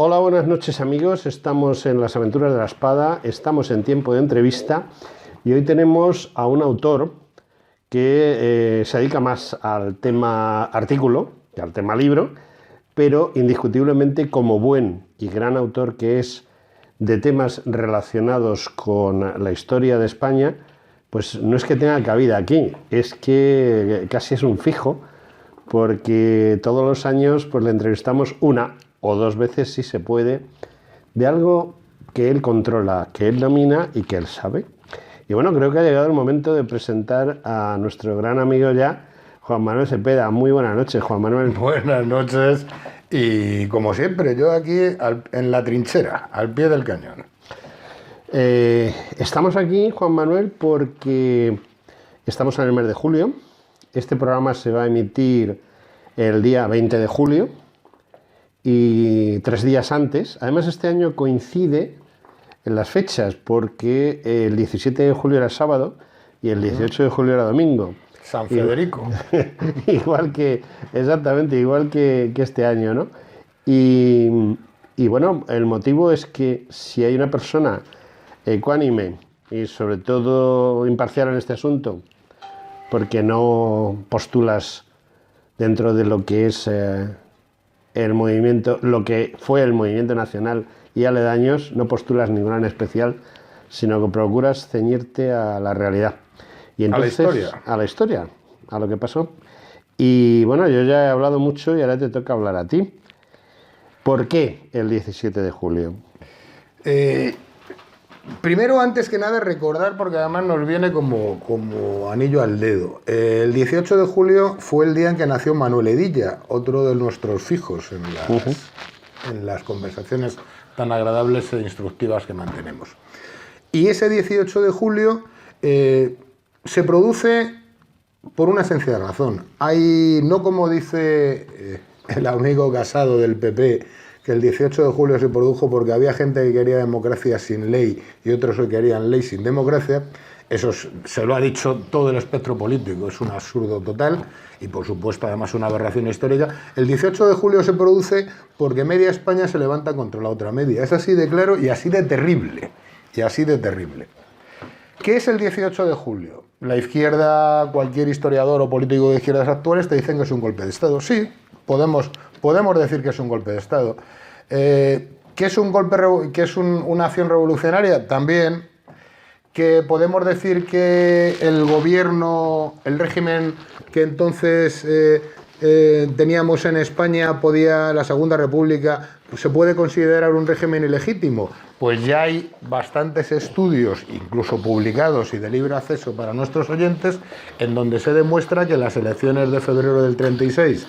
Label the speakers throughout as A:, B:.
A: Hola, buenas noches amigos, estamos en las aventuras de la espada, estamos en tiempo de entrevista y hoy tenemos a un autor que se dedica más al tema artículo que al tema libro, pero indiscutiblemente como buen y gran autor que es de temas relacionados con la historia de España, pues no es que tenga cabida aquí, es que casi es un fijo, porque todos los años pues le entrevistamos una o dos veces, si se puede, de algo que él controla, que él domina y que él sabe. Y bueno, creo que ha llegado el momento de presentar a nuestro gran amigo ya, Juan Manuel Cepeda. Muy buenas noches, Juan Manuel.
B: Buenas noches y como siempre, yo aquí en la trinchera, al pie del cañón.
A: Estamos aquí, Juan Manuel, porque estamos en el mes de julio. Este programa se va a emitir el día 20 de julio y 3 días antes. Además, este año coincide en las fechas porque el 17 de julio era sábado y el 18 de julio era domingo.
B: San Federico.
A: Exactamente, igual que este año, ¿no? Y bueno, el motivo es que si hay una persona ecuánime y sobre todo imparcial en este asunto, porque no postulas dentro de lo que es el movimiento, lo que fue el movimiento nacional y aledaños, no postulas ninguna en especial, sino que procuras ceñirte a la realidad. Y entonces, a la historia, a lo que pasó. Y bueno, yo ya he hablado mucho y ahora te toca hablar a ti. ¿Por qué el 17 de julio?
B: Primero, antes que nada, recordar, porque además nos viene como anillo al dedo. El 18 de julio fue el día en que nació Manuel Hedilla, otro de nuestros fijos en las conversaciones tan agradables e instructivas que mantenemos. Y ese 18 de julio se produce por una sencilla razón. Hay, no como dice el amigo Casado del PP, que el 18 de julio se produjo porque había gente que quería democracia sin ley y otros que querían ley sin democracia. Eso se lo ha dicho todo el espectro político, es un absurdo total y por supuesto además una aberración histórica. El 18 de julio se produce porque media España se levanta contra la otra media. Es así de claro y así de terrible. Y así de terrible. ¿Qué es el 18 de julio? La izquierda, cualquier historiador o político de izquierdas actuales te dicen que es un golpe de Estado. Sí, podemos decir que es un golpe de Estado. ¿Qué es un golpe, qué es una acción revolucionaria? También. Que podemos decir que el gobierno, el régimen que entonces teníamos en España, la Segunda República, ¿se puede considerar un régimen ilegítimo? Pues ya hay bastantes estudios, incluso publicados y de libre acceso para nuestros oyentes, en donde se demuestra que las elecciones de febrero del 36,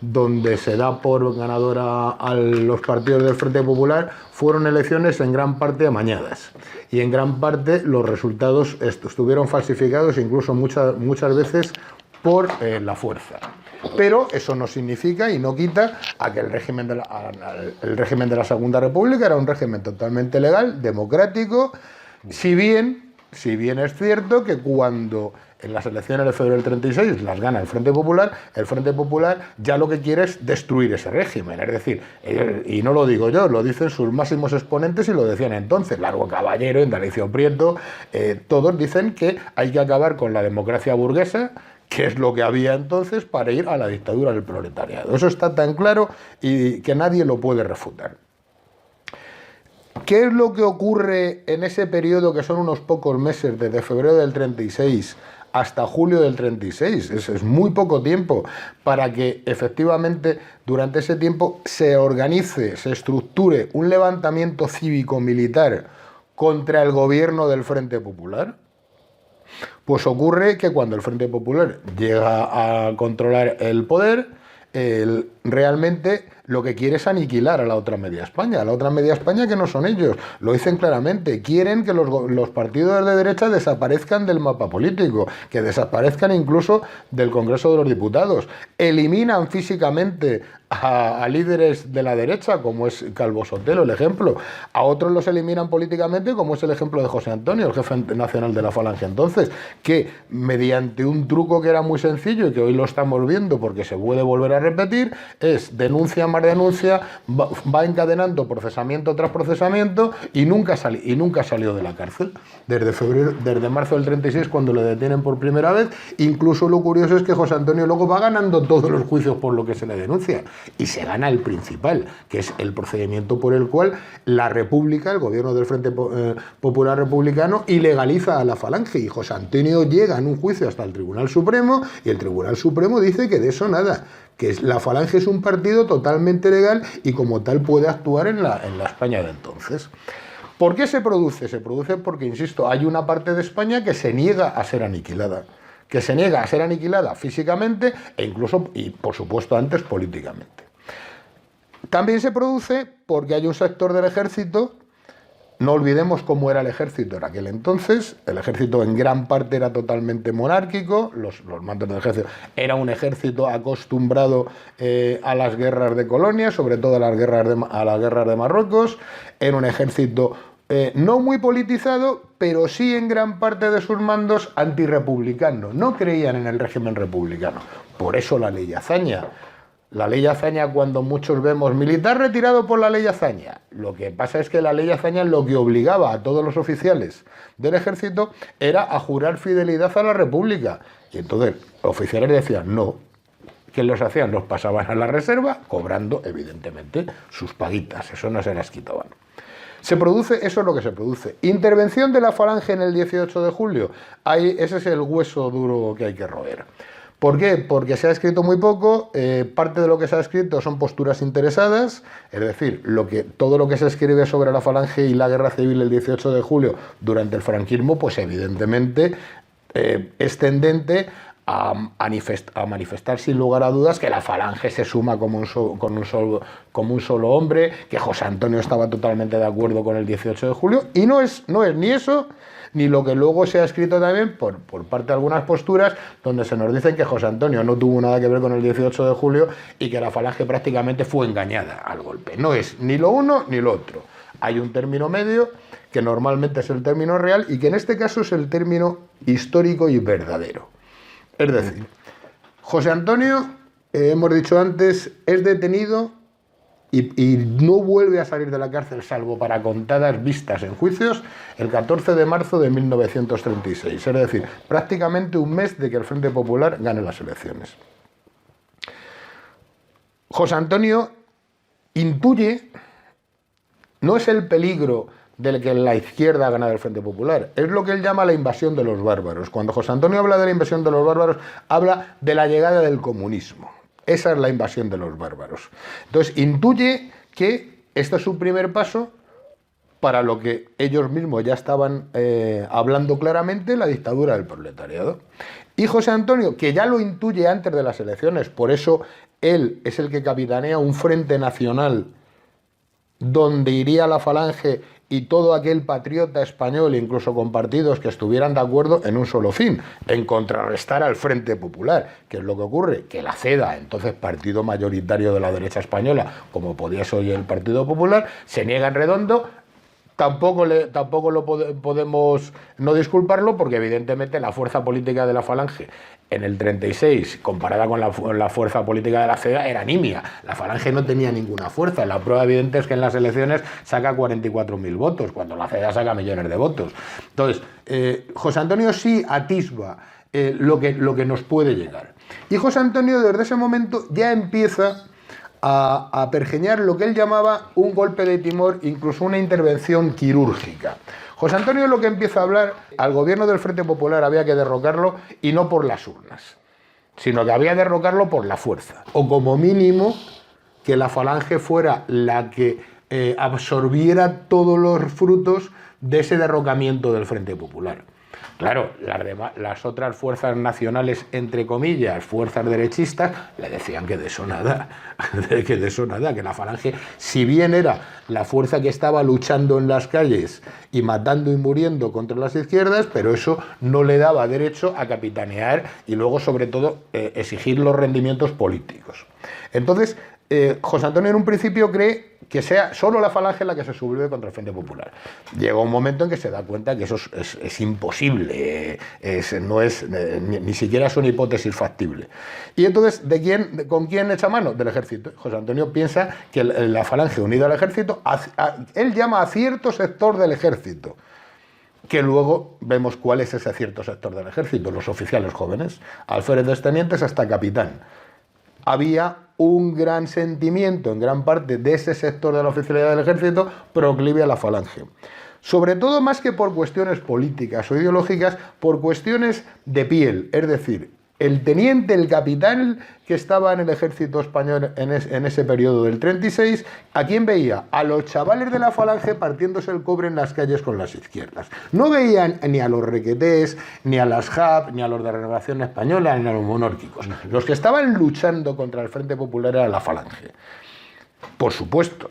B: donde se da por ganadora a los partidos del Frente Popular, fueron elecciones en gran parte amañadas. Y en gran parte los resultados estuvieron falsificados, incluso muchas veces por la fuerza. Pero eso no significa y no quita a que el régimen de la Segunda República era un régimen totalmente legal, democrático, si bien es cierto que cuando en las elecciones de febrero del 36 las gana el Frente Popular ya lo que quiere es destruir ese régimen. Es decir, y no lo digo yo, lo dicen sus máximos exponentes y lo decían entonces, Largo Caballero, Indalecio Prieto, todos dicen que hay que acabar con la democracia burguesa, que es lo que había entonces, para ir a la dictadura del proletariado. Eso está tan claro y que nadie lo puede refutar. ¿Qué es lo que ocurre en ese periodo que son unos pocos meses, desde febrero del 36 hasta julio del 36? Es muy poco tiempo para que efectivamente durante ese tiempo se organice, se estructure un levantamiento cívico-militar contra el gobierno del Frente Popular. Pues ocurre que cuando el Frente Popular llega a controlar el poder, realmente lo que quiere es aniquilar a la otra media España. La otra media España, que no son ellos, lo dicen claramente, quieren que los partidos de derecha desaparezcan del mapa político, que desaparezcan incluso del Congreso de los Diputados, eliminan físicamente a líderes de la derecha, como es Calvo Sotelo, el ejemplo, a otros los eliminan políticamente, como es el ejemplo de José Antonio, el jefe nacional de la Falange entonces, que mediante un truco que era muy sencillo y que hoy lo estamos viendo porque se puede volver a repetir, es denuncia más denuncia, va encadenando procesamiento tras procesamiento y nunca salió de la cárcel. Desde marzo del 36, cuando le detienen por primera vez. Incluso lo curioso es que José Antonio luego va ganando todos los juicios por lo que se le denuncia y se gana el principal, que es el procedimiento por el cual la República, el gobierno del Frente Popular Republicano, ilegaliza a la Falange, y José Antonio llega en un juicio hasta el Tribunal Supremo y el Tribunal Supremo dice que de eso nada, que la Falange es un partido totalmente legal y como tal puede actuar en la España de entonces. ¿Por qué se produce? Se produce porque, insisto, hay una parte de España que se niega a ser aniquilada, físicamente e incluso, y por supuesto antes, políticamente. También se produce porque hay un sector del ejército, no olvidemos cómo era el ejército en aquel entonces. El ejército en gran parte era totalmente monárquico, los mandos del ejército era un ejército acostumbrado a las guerras de colonia, sobre todo a las guerras de Marruecos. Era un ejército no muy politizado, pero sí en gran parte de sus mandos antirrepublicano. No creían en el régimen republicano. Por eso la ley Azaña. La ley Azaña, cuando muchos vemos militar retirado por la ley Azaña, lo que pasa es que la ley Azaña lo que obligaba a todos los oficiales del ejército era a jurar fidelidad a la República. Y entonces los oficiales decían no. ¿Qué los hacían? Los pasaban a la reserva, cobrando evidentemente sus paguitas. Eso no se las quitaban. Eso es lo que se produce. Intervención de la Falange en el 18 de julio. Ese es el hueso duro que hay que roer. ¿Por qué? Porque se ha escrito muy poco, parte de lo que se ha escrito son posturas interesadas, es decir, todo lo que se escribe sobre la Falange y la guerra civil el 18 de julio durante el franquismo, pues evidentemente es tendente a manifestar sin lugar a dudas que la Falange se suma como un solo hombre, que José Antonio estaba totalmente de acuerdo con el 18 de julio, y no es ni eso, ni lo que luego se ha escrito también por parte de algunas posturas donde se nos dicen que José Antonio no tuvo nada que ver con el 18 de julio y que la Falange prácticamente fue engañada al golpe. No es ni lo uno ni lo otro. Hay un término medio que normalmente es el término real y que en este caso es el término histórico y verdadero. Es decir, José Antonio, hemos dicho antes, es detenido y no vuelve a salir de la cárcel salvo para contadas vistas en juicios el 14 de marzo de 1936, es decir, prácticamente un mes de que el Frente Popular gane las elecciones. José Antonio intuye, no es el peligro del que la izquierda ha ganado el Frente Popular, es lo que él llama la invasión de los bárbaros. Cuando José Antonio habla de la invasión de los bárbaros, habla de la llegada del comunismo. Esa es la invasión de los bárbaros. Entonces, intuye que este es su primer paso para lo que ellos mismos ya estaban hablando claramente, la dictadura del proletariado. Y José Antonio, que ya lo intuye antes de las elecciones, por eso él es el que capitanea un frente nacional donde iría la Falange y todo aquel patriota español, incluso con partidos que estuvieran de acuerdo en un solo fin, en contrarrestar al Frente Popular. ¿Qué es lo que ocurre? Que la CEDA, entonces partido mayoritario de la derecha española, como podía ser hoy el Partido Popular, se niega en redondo. Tampoco lo podemos no disculparlo porque evidentemente la fuerza política de la Falange en el 36, comparada con la fuerza política de la CEDA, era nimia. La Falange no tenía ninguna fuerza. La prueba evidente es que en las elecciones saca 44.000 votos, cuando la CEDA saca millones de votos. Entonces, José Antonio sí atisba lo que nos puede llegar. Y José Antonio desde ese momento ya empieza a pergeñar lo que él llamaba un golpe de timor, incluso una intervención quirúrgica. José Antonio lo que empieza a hablar, al gobierno del Frente Popular había que derrocarlo y no por las urnas, sino que había que derrocarlo por la fuerza, o como mínimo que la Falange fuera la que absorbiera todos los frutos de ese derrocamiento del Frente Popular. Claro, las otras fuerzas nacionales, entre comillas, fuerzas derechistas, le decían que de eso nada, que la Falange, si bien era la fuerza que estaba luchando en las calles y matando y muriendo contra las izquierdas, pero eso no le daba derecho a capitanear y luego, sobre todo, exigir los rendimientos políticos. Entonces, José Antonio en un principio cree que sea solo la Falange la que se subleve contra el Frente Popular. Llega un momento en que se da cuenta que eso es imposible, no es ni siquiera es una hipótesis factible. Y entonces, ¿con quién echa mano? Del ejército. José Antonio piensa que la Falange unida al ejército, él llama a cierto sector del ejército, que luego vemos cuál es ese cierto sector del ejército, los oficiales jóvenes, alféreces tenientes hasta capitán. Había un gran sentimiento en gran parte de ese sector de la oficialidad del ejército proclive a la Falange. Sobre todo, más que por cuestiones políticas o ideológicas, por cuestiones de piel, es decir, el teniente, el capitán que estaba en el ejército español en ese periodo del 36, ¿a quién veía? A los chavales de la Falange partiéndose el cobre en las calles con las izquierdas. No veían ni a los requetés, ni a las JAP, ni a los de Renovación Española, ni a los monárquicos. Los que estaban luchando contra el Frente Popular era la Falange. Por supuesto.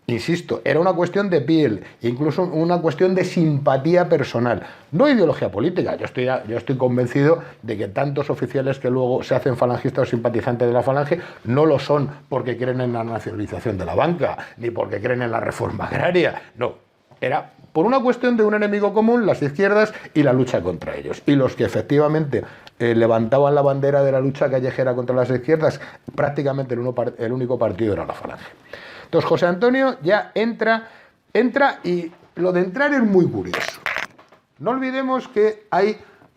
B: Insisto, era una cuestión de piel, incluso una cuestión de simpatía personal, no ideología política. Yo estoy convencido de que tantos oficiales que luego se hacen falangistas o simpatizantes de la Falange no lo son porque creen en la nacionalización de la banca, ni porque creen en la reforma agraria, no. Era por una cuestión de un enemigo común, las izquierdas, y la lucha contra ellos. Y los que efectivamente levantaban la bandera de la lucha callejera contra las izquierdas, prácticamente el único partido era la Falange. Entonces José Antonio ya entra y lo de entrar es muy curioso. No olvidemos que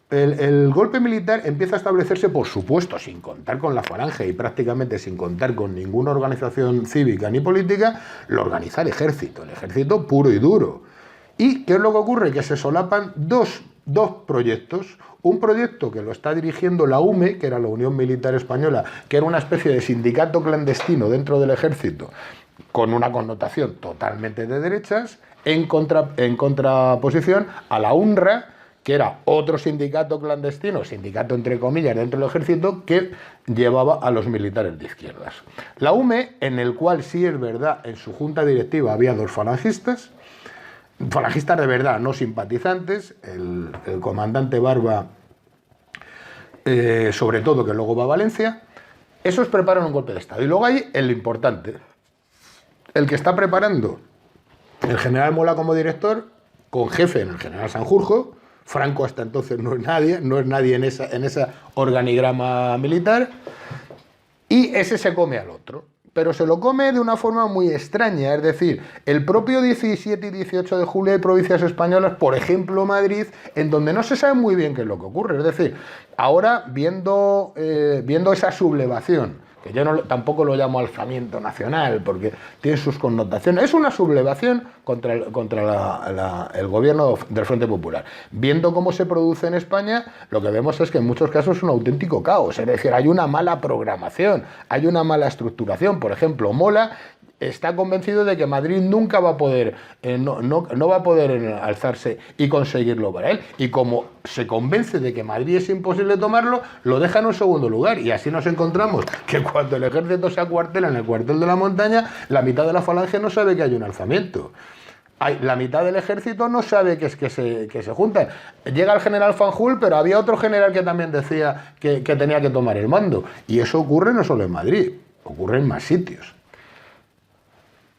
B: el golpe militar empieza a establecerse, por supuesto, sin contar con la Falange y prácticamente sin contar con ninguna organización cívica ni política, lo organiza el ejército puro y duro. ¿Y qué es lo que ocurre? Que se solapan dos proyectos. Un proyecto que lo está dirigiendo la UME, que era la Unión Militar Española, que era una especie de sindicato clandestino dentro del ejército, con una connotación totalmente de derechas, en contraposición a la UNRWA, que era otro sindicato clandestino, sindicato entre comillas, dentro del ejército, que llevaba a los militares de izquierdas. La UME, en el cual sí es verdad, en su junta directiva había dos falangistas de verdad, no simpatizantes, el comandante Barba, sobre todo, que luego va a Valencia. Esos preparan un golpe de Estado. Y luego hay el importante, el que está preparando el general Mola como director, con jefe en el general Sanjurjo. Franco hasta entonces no es nadie en esa organigrama militar, y ese se come al otro. Pero se lo come de una forma muy extraña, es decir, el propio 17 y 18 de julio hay provincias españolas, por ejemplo Madrid, en donde no se sabe muy bien qué es lo que ocurre. Es decir, ahora viendo esa sublevación, que yo tampoco lo llamo alzamiento nacional, porque tiene sus connotaciones, es una sublevación contra el gobierno del Frente Popular. Viendo cómo se produce en España, lo que vemos es que en muchos casos es un auténtico caos, es decir, hay una mala programación, hay una mala estructuración. Por ejemplo, Mola está convencido de que Madrid nunca va a poder, no va a poder alzarse y conseguirlo para él. Y como se convence de que Madrid es imposible tomarlo, lo deja en un segundo lugar. Y así nos encontramos que cuando el ejército se acuartela en el cuartel de la montaña, la mitad de la Falange no sabe que hay un alzamiento. La mitad del ejército no sabe que se juntan. Llega el general Fanjul, pero había otro general que también decía que tenía que tomar el mando. Y eso ocurre no solo en Madrid, ocurre en más sitios.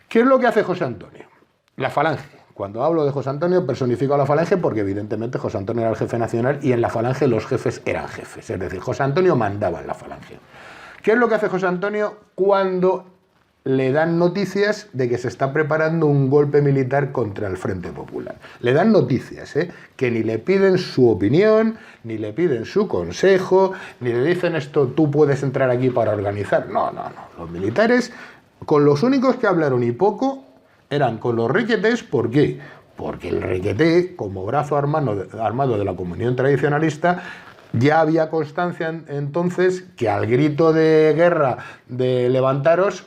B: ¿Qué es lo que hace José Antonio? La Falange. Cuando hablo de José Antonio, personifico a la Falange porque evidentemente José Antonio era el jefe nacional y en la Falange los jefes eran jefes. Es decir, José Antonio mandaba en la Falange. ¿Qué es lo que hace José Antonio cuando le dan noticias de que se está preparando un golpe militar contra el Frente Popular? Le dan noticias, que ni le piden su opinión, ni le piden su consejo, ni le dicen esto, tú puedes entrar aquí para organizar. No. Los militares, con los únicos que hablaron y poco, eran con los requetés. ¿Por qué? Porque el requeté, como brazo armado de la comunión tradicionalista, ya había constancia entonces que al grito de guerra de levantaros,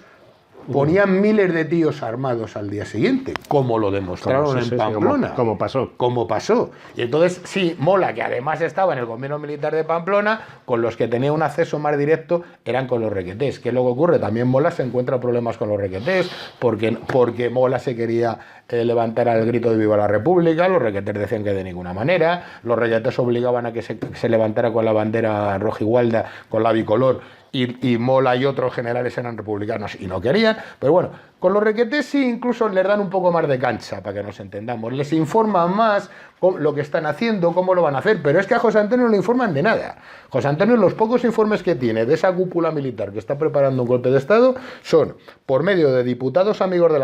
B: ponían miles de tíos armados al día siguiente, como lo demostraron en Pamplona.
A: Como pasó.
B: Como pasó. Y entonces, sí, Mola, que además estaba en el gobierno militar de Pamplona, con los que tenía un acceso más directo, eran con los requetés. ¿Qué es lo que ocurre? También Mola se encuentra problemas con los requetés, porque Mola se quería levantar al grito de Viva la República, los requetés decían que de ninguna manera, los requetés obligaban a que se levantara con la bandera rojigualda, con la bicolor, y Mola y otros generales eran republicanos y no querían, pero bueno, con los Requetés sí incluso les dan un poco más de cancha, para que nos entendamos, les informan más lo que están haciendo, cómo lo van a hacer, pero es que a José Antonio no le informan de nada. José Antonio, los pocos informes que tiene de esa cúpula militar que está preparando un golpe de Estado son por medio de diputados amigos de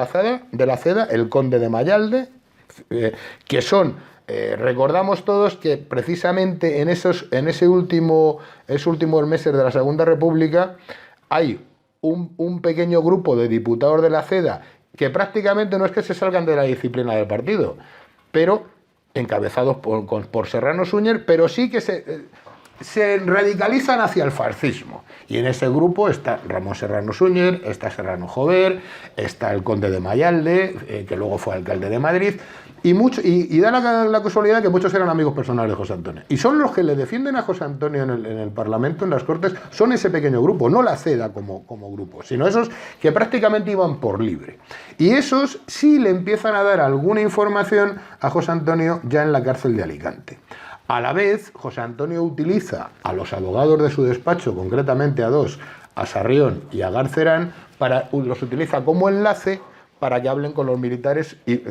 B: la CEDA, el conde de Mayalde, que son... recordamos todos que precisamente en esos últimos meses de la Segunda República hay un pequeño grupo de diputados de la CEDA que prácticamente no es que se salgan de la disciplina del partido, pero encabezados por Serrano Suñer, pero sí que se radicalizan hacia el fascismo. Y en ese grupo está Ramón Serrano Suñer, está Serrano Jover, está el conde de Mayalde, que luego fue alcalde de Madrid, y da la casualidad que muchos eran amigos personales de José Antonio. Y son los que le defienden a José Antonio en el Parlamento, en las Cortes, son ese pequeño grupo, no la CEDA como grupo, sino esos que prácticamente iban por libre. Y esos sí le empiezan a dar alguna información a José Antonio ya en la cárcel de Alicante. A la vez, José Antonio utiliza a los abogados de su despacho, concretamente a dos, a Sarrión y a Garcerán, los utiliza como enlace para que hablen con los militares y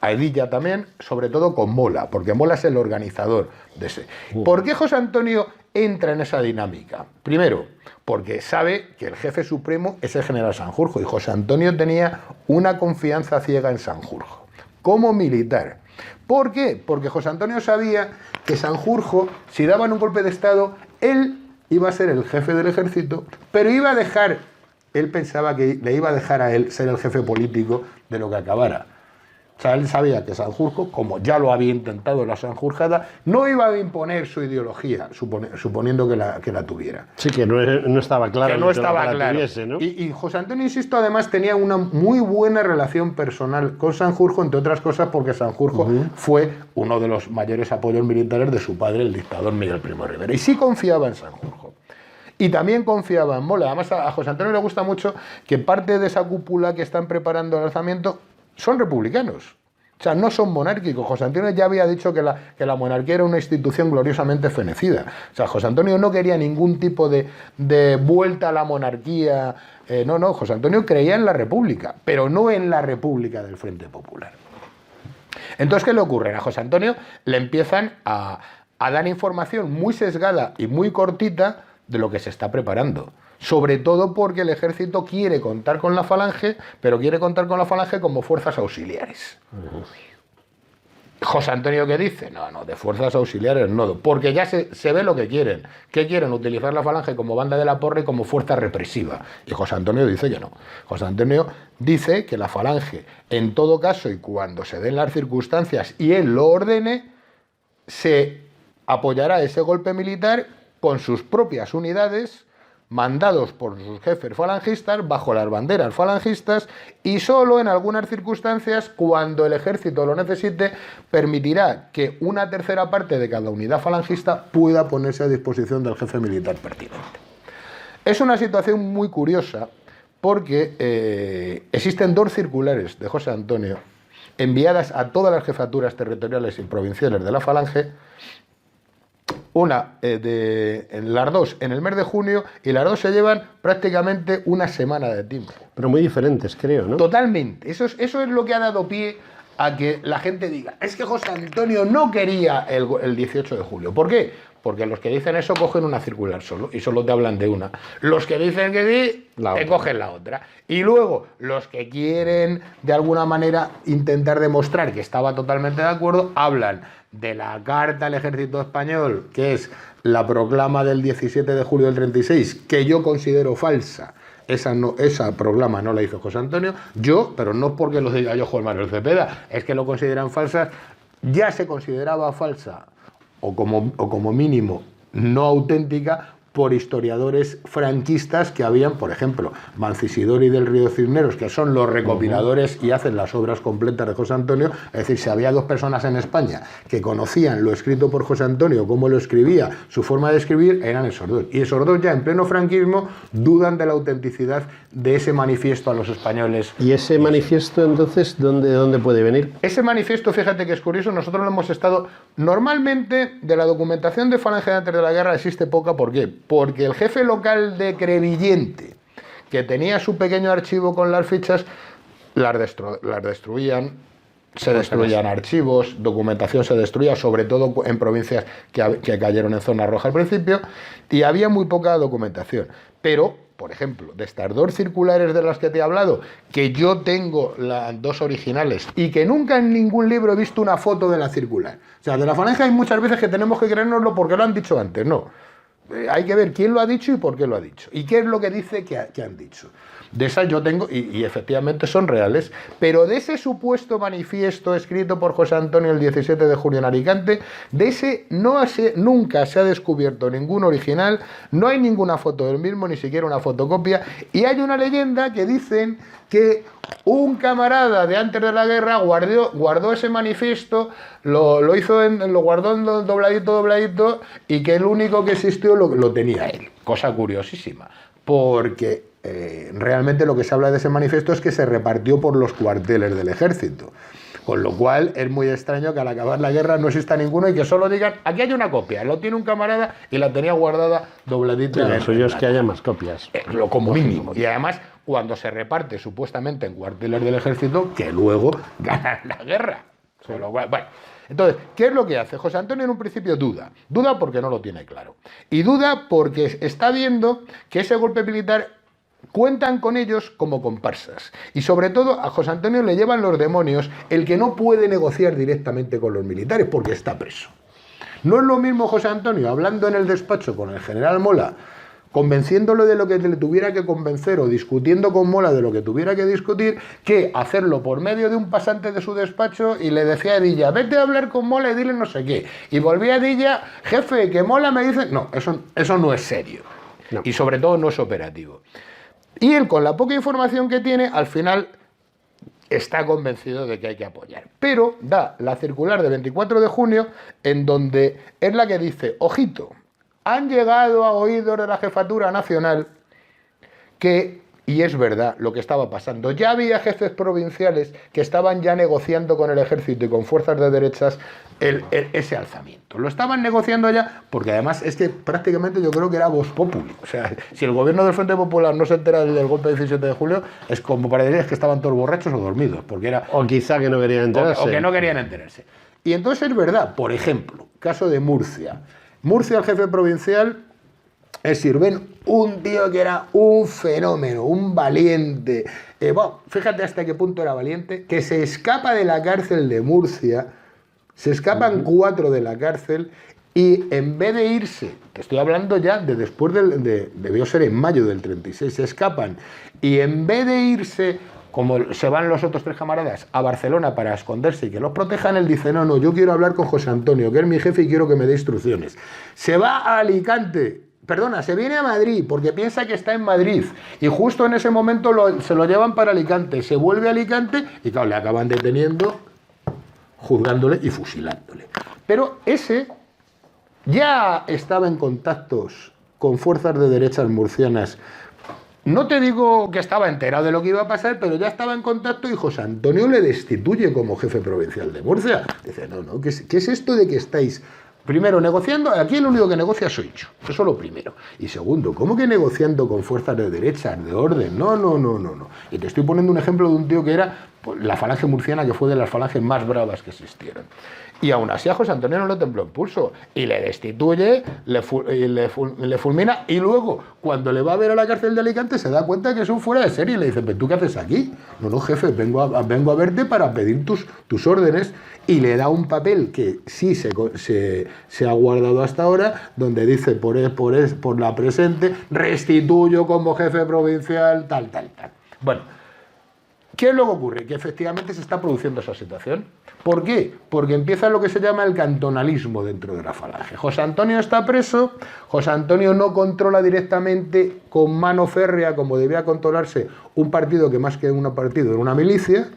B: a Edilla también, sobre todo con Mola, porque Mola es el organizador de ese. ¿Por qué José Antonio entra en esa dinámica? Primero, porque sabe que el jefe supremo es el general Sanjurjo y José Antonio tenía una confianza ciega en Sanjurjo, como militar. ¿Por qué? Porque José Antonio sabía que Sanjurjo, si daban un golpe de Estado, él iba a ser el jefe del ejército, pero él pensaba que le iba a dejar a él ser el jefe político de lo que acabara. O sea, él sabía que Sanjurjo, como ya lo había intentado en la Sanjurjada, no iba a imponer su ideología, suponiendo que la tuviera.
A: Sí, que no estaba claro.
B: Que no estaba claro. Tuviese, ¿no? Y José Antonio, insisto, además tenía una muy buena relación personal con Sanjurjo, entre otras cosas porque Sanjurjo fue uno de los mayores apoyos militares de su padre, el dictador Miguel Primo de Rivera. Y sí confiaba en Sanjurjo. Y también confiaba en Mola. Además, a José Antonio le gusta mucho que parte de esa cúpula que están preparando el alzamiento son republicanos. O sea, no son monárquicos. José Antonio ya había dicho que la monarquía era una institución gloriosamente fenecida. O sea, José Antonio no quería ningún tipo de vuelta a la monarquía. No, José Antonio creía en la república, pero no en la república del Frente Popular. Entonces, ¿qué le ocurre? A José Antonio le empiezan a dar información muy sesgada y muy cortita de lo que se está preparando. Sobre todo porque el ejército quiere contar con la falange, pero quiere contar con la falange como fuerzas auxiliares. José Antonio, ¿qué dice? No, de fuerzas auxiliares no, porque ya se ve lo que quieren. ¿Qué quieren? Utilizar la falange como banda de la porra y como fuerza represiva. Y José Antonio dice que no. José Antonio dice que la falange, en todo caso y cuando se den las circunstancias y él lo ordene, se apoyará ese golpe militar con sus propias unidades, mandados por sus jefes falangistas, bajo las banderas falangistas, y solo en algunas circunstancias, cuando el ejército lo necesite, permitirá que una tercera parte de cada unidad falangista pueda ponerse a disposición del jefe militar pertinente. Es una situación muy curiosa porque existen dos circulares de José Antonio enviadas a todas las jefaturas territoriales y provinciales de la falange, las dos en el mes de junio, y las dos se llevan prácticamente una semana de tiempo.
A: Pero muy diferentes, creo, ¿no?
B: Totalmente. Eso es lo que ha dado pie a que la gente diga, es que José Antonio no quería el 18 de julio. ¿Por qué? Porque los que dicen eso cogen una circular solo y solo te hablan de una. Los que dicen que sí, te cogen la otra. Y luego, los que quieren de alguna manera intentar demostrar que estaba totalmente de acuerdo, hablan de la carta al ejército español, que es la proclama del 17 de julio del 36, que yo considero falsa. Esa proclama no la hizo José Antonio, pero no porque lo diga yo Juan Manuel Cepeda, es que lo consideran falsas. Ya se consideraba falsa, o como mínimo no auténtica, por historiadores franquistas que habían, por ejemplo, Mancisidori del Río Cisneros, que son los recopiladores y hacen las obras completas de José Antonio. Es decir, si había dos personas en España que conocían lo escrito por José Antonio, cómo lo escribía, su forma de escribir, eran esos dos. Y esos dos ya en pleno franquismo dudan de la autenticidad de ese manifiesto a los españoles.
A: ¿Y ese manifiesto entonces dónde puede venir?
B: Ese manifiesto, fíjate que es curioso, nosotros lo hemos estado... Normalmente de la documentación de Falange antes de la guerra existe poca, ¿por qué? porque el jefe local de Crevillente, que tenía su pequeño archivo con las fichas, las destruían, se destruían archivos, documentación se destruía, sobre todo en provincias que cayeron en zona roja al principio, y había muy poca documentación. Pero, por ejemplo, de estas 2 circulares de las que te he hablado, que yo tengo las 2 originales y que nunca en ningún libro he visto una foto de la circular. O sea, de la Falange hay muchas veces que tenemos que creérnoslo porque lo han dicho antes, no. Hay que ver quién lo ha dicho y por qué lo ha dicho. Y qué es lo que dice que han dicho. De esas yo tengo, y efectivamente son reales, pero de ese supuesto manifiesto escrito por José Antonio el 17 de junio en Alicante, de ese nunca se ha descubierto ningún original, no hay ninguna foto del mismo, ni siquiera una fotocopia, y hay una leyenda que dicen que un camarada de antes de la guerra guardó ese manifiesto, lo guardó en dobladito, y que el único que existió lo tenía él. Cosa curiosísima, porque realmente lo que se habla de ese manifiesto es que se repartió por los cuarteles del ejército. Con lo cual es muy extraño que al acabar la guerra no exista ninguno y que solo digan, aquí hay una copia, lo tiene un camarada y la tenía guardada dobladita.
A: Sí, eso es que haya más copias.
B: Lo como mínimo. Y además, cuando se reparte supuestamente en cuarteles del ejército, que luego ganan la guerra. Sí. Con lo cual, bueno. Entonces, ¿qué es lo que hace? José Antonio en un principio duda porque no lo tiene claro. Y duda porque está viendo que ese golpe militar cuentan con ellos como comparsas. Y sobre todo a José Antonio le llevan los demonios el que no puede negociar directamente con los militares porque está preso. No es lo mismo José Antonio hablando en el despacho con el general Mola, convenciéndolo de lo que le tuviera que convencer o discutiendo con Mola de lo que tuviera que discutir, que hacerlo por medio de un pasante de su despacho y le decía a Edilla, vete a hablar con Mola y dile no sé qué. Y volvía a Edilla, jefe, que Mola me dice... No, eso no es serio. No. Y sobre todo no es operativo. Y él, con la poca información que tiene, al final está convencido de que hay que apoyar. Pero da la circular de 24 de junio, en donde es la que dice, ojito, han llegado a oídos de la Jefatura Nacional que, y es verdad lo que estaba pasando, ya había jefes provinciales que estaban ya negociando con el ejército y con fuerzas de derechas ese alzamiento. Lo estaban negociando ya, porque además es que prácticamente yo creo que era vox populi. O sea, si el gobierno del Frente Popular no se entera del golpe del 17 de julio, es como para decir que estaban todos borrachos o dormidos. Porque era,
A: o quizá que no querían enterarse.
B: O que no querían enterarse. Y entonces es verdad, por ejemplo, caso de Murcia. Murcia, el jefe provincial es Sirven, un tío que era un fenómeno, un valiente. Bueno, fíjate hasta qué punto era valiente, que se escapa de la cárcel de Murcia, se escapan 4 de la cárcel y en vez de irse, te estoy hablando ya de después debió ser en mayo del 36, se escapan y en vez de irse, como se van los otros 3 camaradas, a Barcelona para esconderse y que los protejan, él dice, no, yo quiero hablar con José Antonio, que es mi jefe y quiero que me dé instrucciones. Se va a Alicante. Perdona, se viene a Madrid porque piensa que está en Madrid y justo en ese momento se lo llevan para Alicante, se vuelve a Alicante y claro, le acaban deteniendo, juzgándole y fusilándole. Pero ese ya estaba en contactos con fuerzas de derechas murcianas. No te digo que estaba enterado de lo que iba a pasar, pero ya estaba en contacto y José Antonio le destituye como jefe provincial de Murcia. Dice, no, ¿qué es esto de que estáis... Primero, negociando, aquí el único que negocia soy yo, eso es lo primero. Y segundo, ¿cómo que negociando con fuerzas de derechas, de orden? No. Y te estoy poniendo un ejemplo de un tío que era la falange murciana, que fue de las falanges más bravas que existieron. Y aún así a José Antonio no le tembló el pulso. Y le destituye, le fulmina, y luego, cuando le va a ver a la cárcel de Alicante, se da cuenta que es un fuera de serie. Y le dice, ¿pero tú qué haces aquí? No, jefe, vengo a verte para pedir tus órdenes. Y le da un papel que sí se ha guardado hasta ahora, donde dice por la presente, restituyo como jefe provincial, tal. Bueno, ¿qué es lo que ocurre? Que efectivamente se está produciendo esa situación. ¿Por qué? Porque empieza lo que se llama el cantonalismo dentro de la falange. José Antonio está preso, José Antonio no controla directamente con mano férrea, como debía controlarse un partido que más que un partido era una milicia,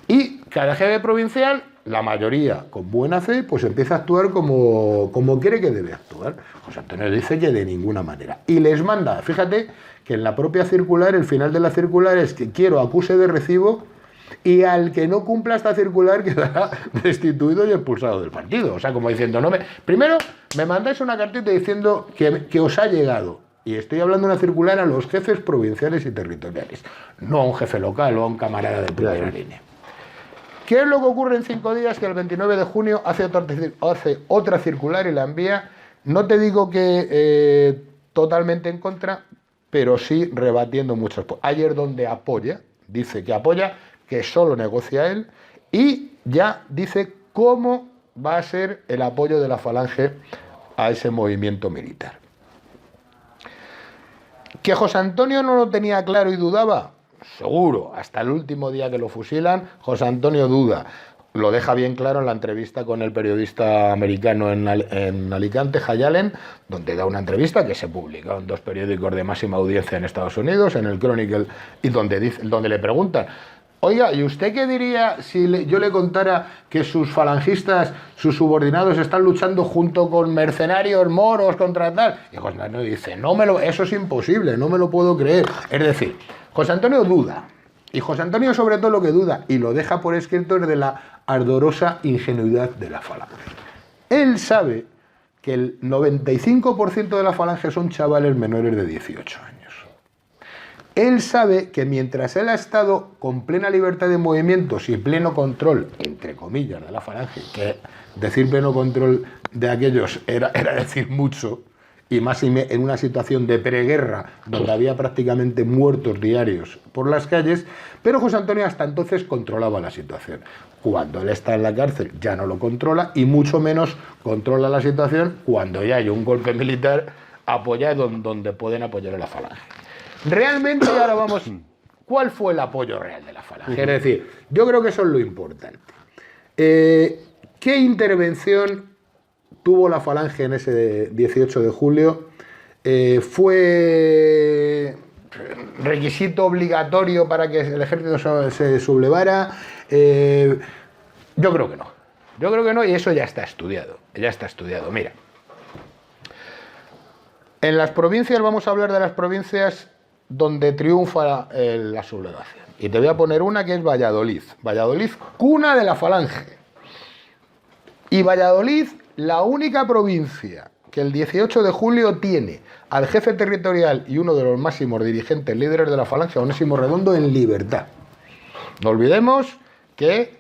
B: y cada jefe provincial, la mayoría con buena fe, pues empieza a actuar como cree que debe actuar. José Antonio dice que de ninguna manera. Y les manda, fíjate que en la propia circular, el final de la circular es que quiero acuse de recibo y al que no cumpla esta circular quedará destituido y expulsado del partido. O sea, como diciendo, primero me mandáis una cartita diciendo que os ha llegado. Y estoy hablando de una circular a los jefes provinciales y territoriales, no a un jefe local o a un camarada de primera línea. ¿Qué es lo que ocurre en 5 días? Que el 29 de junio hace otra circular y la envía, no te digo que totalmente en contra, pero sí rebatiendo muchos. Ayer donde apoya, dice que apoya, que solo negocia él, y ya dice cómo va a ser el apoyo de la Falange a ese movimiento militar. ¿Que José Antonio no lo tenía claro y dudaba? Seguro, hasta el último día que lo fusilan, José Antonio duda. Lo deja bien claro en la entrevista con el periodista americano en Alicante, Jay Allen, donde da una entrevista que se publicó en 2 periódicos de máxima audiencia en Estados Unidos, en el Chronicle, y donde le preguntan, oiga, ¿y usted qué diría si yo le contara que sus falangistas, sus subordinados, están luchando junto con mercenarios moros contra tal? Y José Antonio dice, eso es imposible, no me lo puedo creer. Es decir, José Antonio duda. Y José Antonio sobre todo lo que duda, y lo deja por escrito, es de la ardorosa ingenuidad de la Falange. Él sabe que el 95% de la Falange son chavales menores de 18 años. Él sabe que mientras él ha estado con plena libertad de movimientos y pleno control, entre comillas, de la Falange, que decir pleno control de aquellos era decir mucho, y más en una situación de preguerra donde había prácticamente muertos diarios por las calles, pero José Antonio hasta entonces controlaba la situación. Cuando él está en la cárcel ya no lo controla, y mucho menos controla la situación cuando ya hay un golpe militar apoyado donde pueden apoyar a la Falange. Realmente, y ahora vamos, ¿cuál fue el apoyo real de la Falange? Es decir, yo creo que eso es lo importante. ¿Qué intervención tuvo la Falange en ese 18 de julio? ¿Fue requisito obligatorio para que el ejército se sublevara? Yo creo que no. Yo creo que no, y eso ya está estudiado. Ya está estudiado. Mira, en las provincias, vamos a hablar de las provincias donde triunfa la sublevación. Y te voy a poner una que es Valladolid. Valladolid, cuna de la Falange. Y Valladolid, la única provincia que el 18 de julio tiene al jefe territorial y uno de los máximos dirigentes líderes de la Falange, Onésimo Redondo, en libertad. No olvidemos que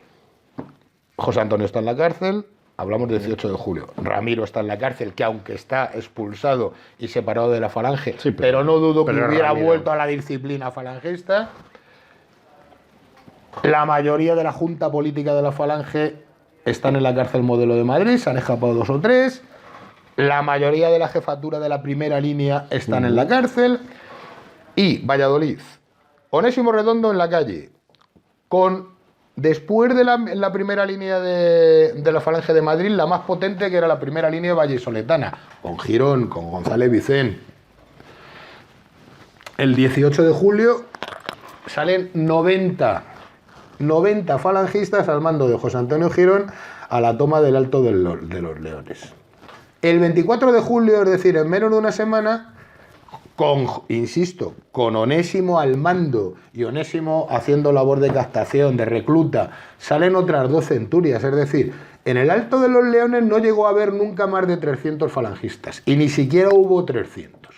B: José Antonio está en la cárcel, hablamos del 18 de julio. Ramiro está en la cárcel, que aunque está expulsado y separado de la Falange, sí, pero no dudo que hubiera vuelto a la disciplina falangista. La mayoría de la junta política de la Falange están en la cárcel Modelo de Madrid, se han escapado 2 o 3. La mayoría de la jefatura de la primera línea están en la cárcel. Y Valladolid, Onésimo Redondo en la calle, después de la primera línea de la Falange de Madrid, la más potente, que era la primera línea vallisoletana, con Girón, con González Vicén. El 18 de julio salen 90 falangistas al mando de José Antonio Girón a la toma del Alto de los Leones. El 24 de julio, es decir, en menos de una semana, con Onésimo al mando y Onésimo haciendo labor de captación, de recluta, salen otras 2 centurias. Es decir, en el Alto de los Leones no llegó a haber nunca más de 300 falangistas, y ni siquiera hubo 300.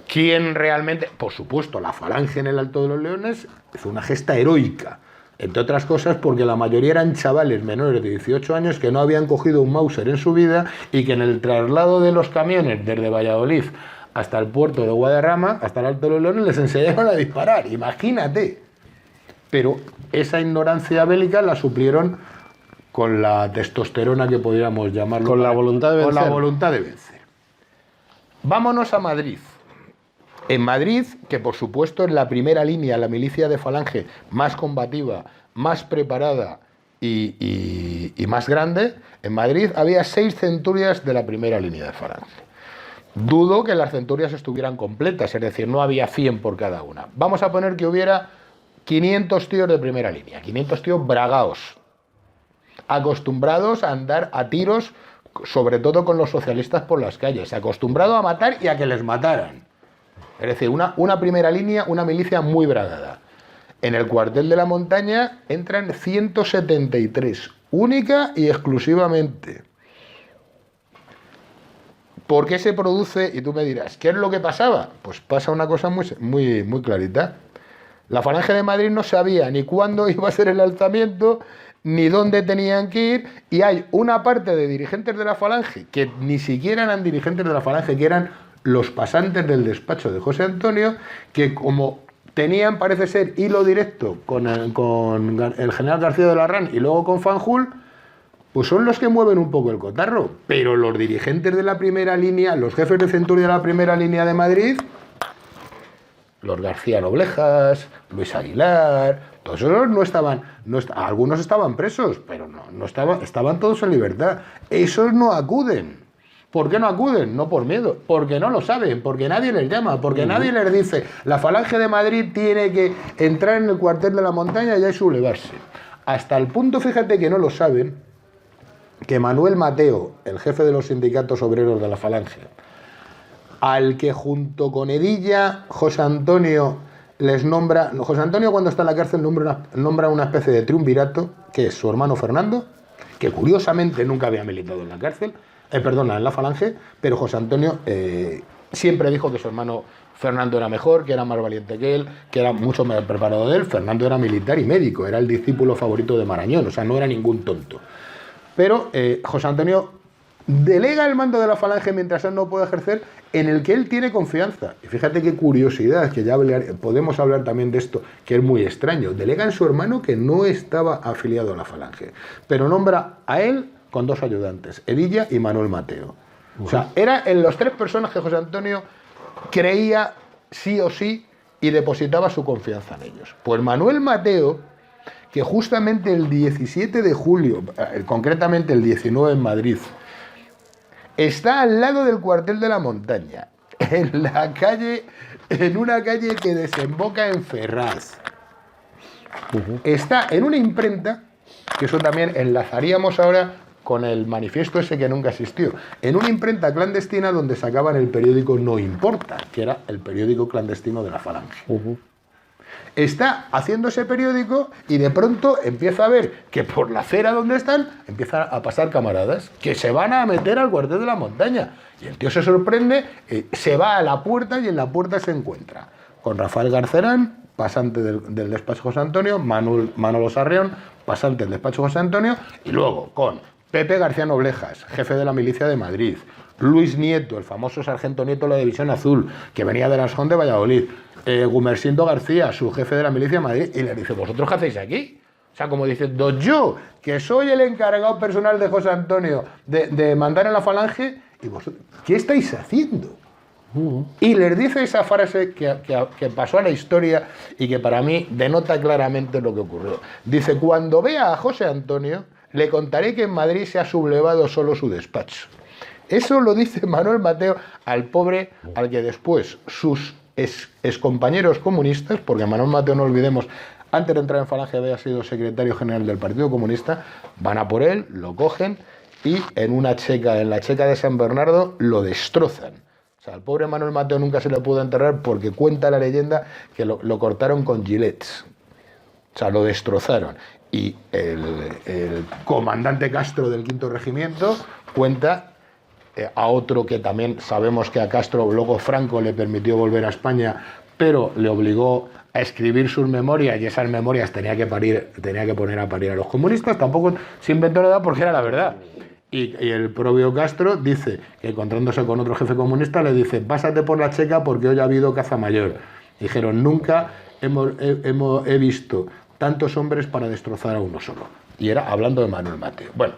B: ¿Quién realmente? Por supuesto, la Falange en el Alto de los Leones fue una gesta heroica, entre otras cosas porque la mayoría eran chavales menores de 18 años que no habían cogido un Mauser en su vida, y que en el traslado de los camiones desde Valladolid hasta el puerto de Guadarrama, hasta el Alto de los Leones, les enseñaron a disparar, imagínate. Pero esa ignorancia bélica la suplieron con la testosterona, que podríamos llamarlo.
A: Con la voluntad de vencer.
B: Con la voluntad de vencer. Vámonos a Madrid. En Madrid, que por supuesto es la primera línea, la milicia de Falange más combativa, más preparada y más grande, en Madrid había 6 centurias de la primera línea de Falange. Dudo que las centurias estuvieran completas, es decir, no había 100 por cada una. Vamos a poner que hubiera 500 tíos de primera línea, 500 tíos bragaos, acostumbrados a andar a tiros, sobre todo con los socialistas por las calles, acostumbrados a matar y a que les mataran. Es decir, una primera línea, una milicia muy bragada. En el cuartel de la montaña entran 173, única y exclusivamente. ¿Por qué se produce? Y tú me dirás, ¿qué es lo que pasaba? Pues pasa una cosa muy clarita. La Falange de Madrid no sabía ni cuándo iba a ser el alzamiento, ni dónde tenían que ir, y hay una parte de dirigentes de la Falange, que ni siquiera eran dirigentes de la Falange, que eran los pasantes del despacho de José Antonio, que como tenían, parece ser, hilo directo con el general García de Larrán y luego con Fanjul, pues son los que mueven un poco el cotarro. Pero los dirigentes de la primera línea, los jefes de centuria de la primera línea de Madrid, los García Noblejas, Luis Aguilar, todos esos no estaban, algunos estaban presos, pero no estaban todos en libertad. Esos no acuden. ¿Por qué no acuden? No por miedo, porque no lo saben, porque nadie les llama, porque nadie les dice, la Falange de Madrid tiene que entrar en el cuartel de la montaña y sublevarse. Hasta el punto, fíjate que no lo saben, que Manuel Mateo, el jefe de los sindicatos obreros de la Falange, al que junto con Hedilla, José Antonio les nombra... José Antonio, cuando está en la cárcel, nombra una especie de triunvirato, que es su hermano Fernando, que curiosamente nunca había militado en la cárcel, en la Falange, pero José Antonio siempre dijo que su hermano Fernando era mejor, que era más valiente que él, que era mucho más preparado de él. Fernando era militar y médico, era el discípulo favorito de Marañón, o sea, no era ningún tonto. Pero José Antonio delega el mando de la Falange mientras él no puede ejercer, en el que él tiene confianza. Y fíjate qué curiosidad, que ya podemos hablar también de esto, que es muy extraño. Delega en su hermano, que no estaba afiliado a la Falange, pero nombra a él con dos ayudantes, Hedilla y Manuel Mateo. O sea, era en los tres personas que José Antonio creía sí o sí y depositaba su confianza en ellos. Pues Manuel Mateo, que justamente el 17 de julio, concretamente el 19 en Madrid, está al lado del cuartel de la montaña, en una calle que desemboca en Ferraz. Está en una imprenta, que eso también enlazaríamos ahora con el manifiesto ese que nunca existió, en una imprenta clandestina donde sacaban el periódico No Importa, que era el periódico clandestino de la Falange. Está haciendo ese periódico y de pronto empieza a ver que por la acera donde están empiezan a pasar camaradas que se van a meter al cuartel de la montaña. Y el tío se sorprende, se va a la puerta y en la puerta se encuentra con Rafael Garcerán, pasante del despacho José Antonio, Manolo Sarrión, pasante del despacho José Antonio, y luego con Pepe García Noblejas, jefe de la milicia de Madrid, Luis Nieto, el famoso sargento Nieto de la División Azul, que venía de Asjón de Valladolid, Gumersindo García, su jefe de la milicia de Madrid, y le dice, ¿vosotros qué hacéis aquí? O sea, como diciendo, yo, que soy el encargado personal de José Antonio de mandar en la Falange, y vosotros, ¿qué estáis haciendo? Y les dice esa frase que pasó a la historia y que para mí denota claramente lo que ocurrió. Dice, cuando vea a José Antonio, le contaré que en Madrid se ha sublevado solo su despacho. Eso lo dice Manuel Mateo al pobre, al que después sus excompañeros comunistas, porque Manuel Mateo, no olvidemos, antes de entrar en Falange había sido secretario general del Partido Comunista, van a por él, lo cogen y en la checa de San Bernardo lo destrozan. O sea, al pobre Manuel Mateo nunca se le pudo enterrar porque cuenta la leyenda que lo cortaron con gilets. O sea, lo destrozaron. Y el comandante Castro del 5º Regimiento cuenta a otro que también sabemos que a Castro luego Franco le permitió volver a España, pero le obligó a escribir sus memorias y esas memorias tenía que poner a parir a los comunistas. Tampoco se inventó nada porque era la verdad. Y el propio Castro dice que encontrándose con otro jefe comunista le dice, pásate por la checa porque hoy ha habido caza mayor. Dijeron, nunca he visto tantos hombres para destrozar a uno solo. Y era hablando de Manuel Mateo. Bueno,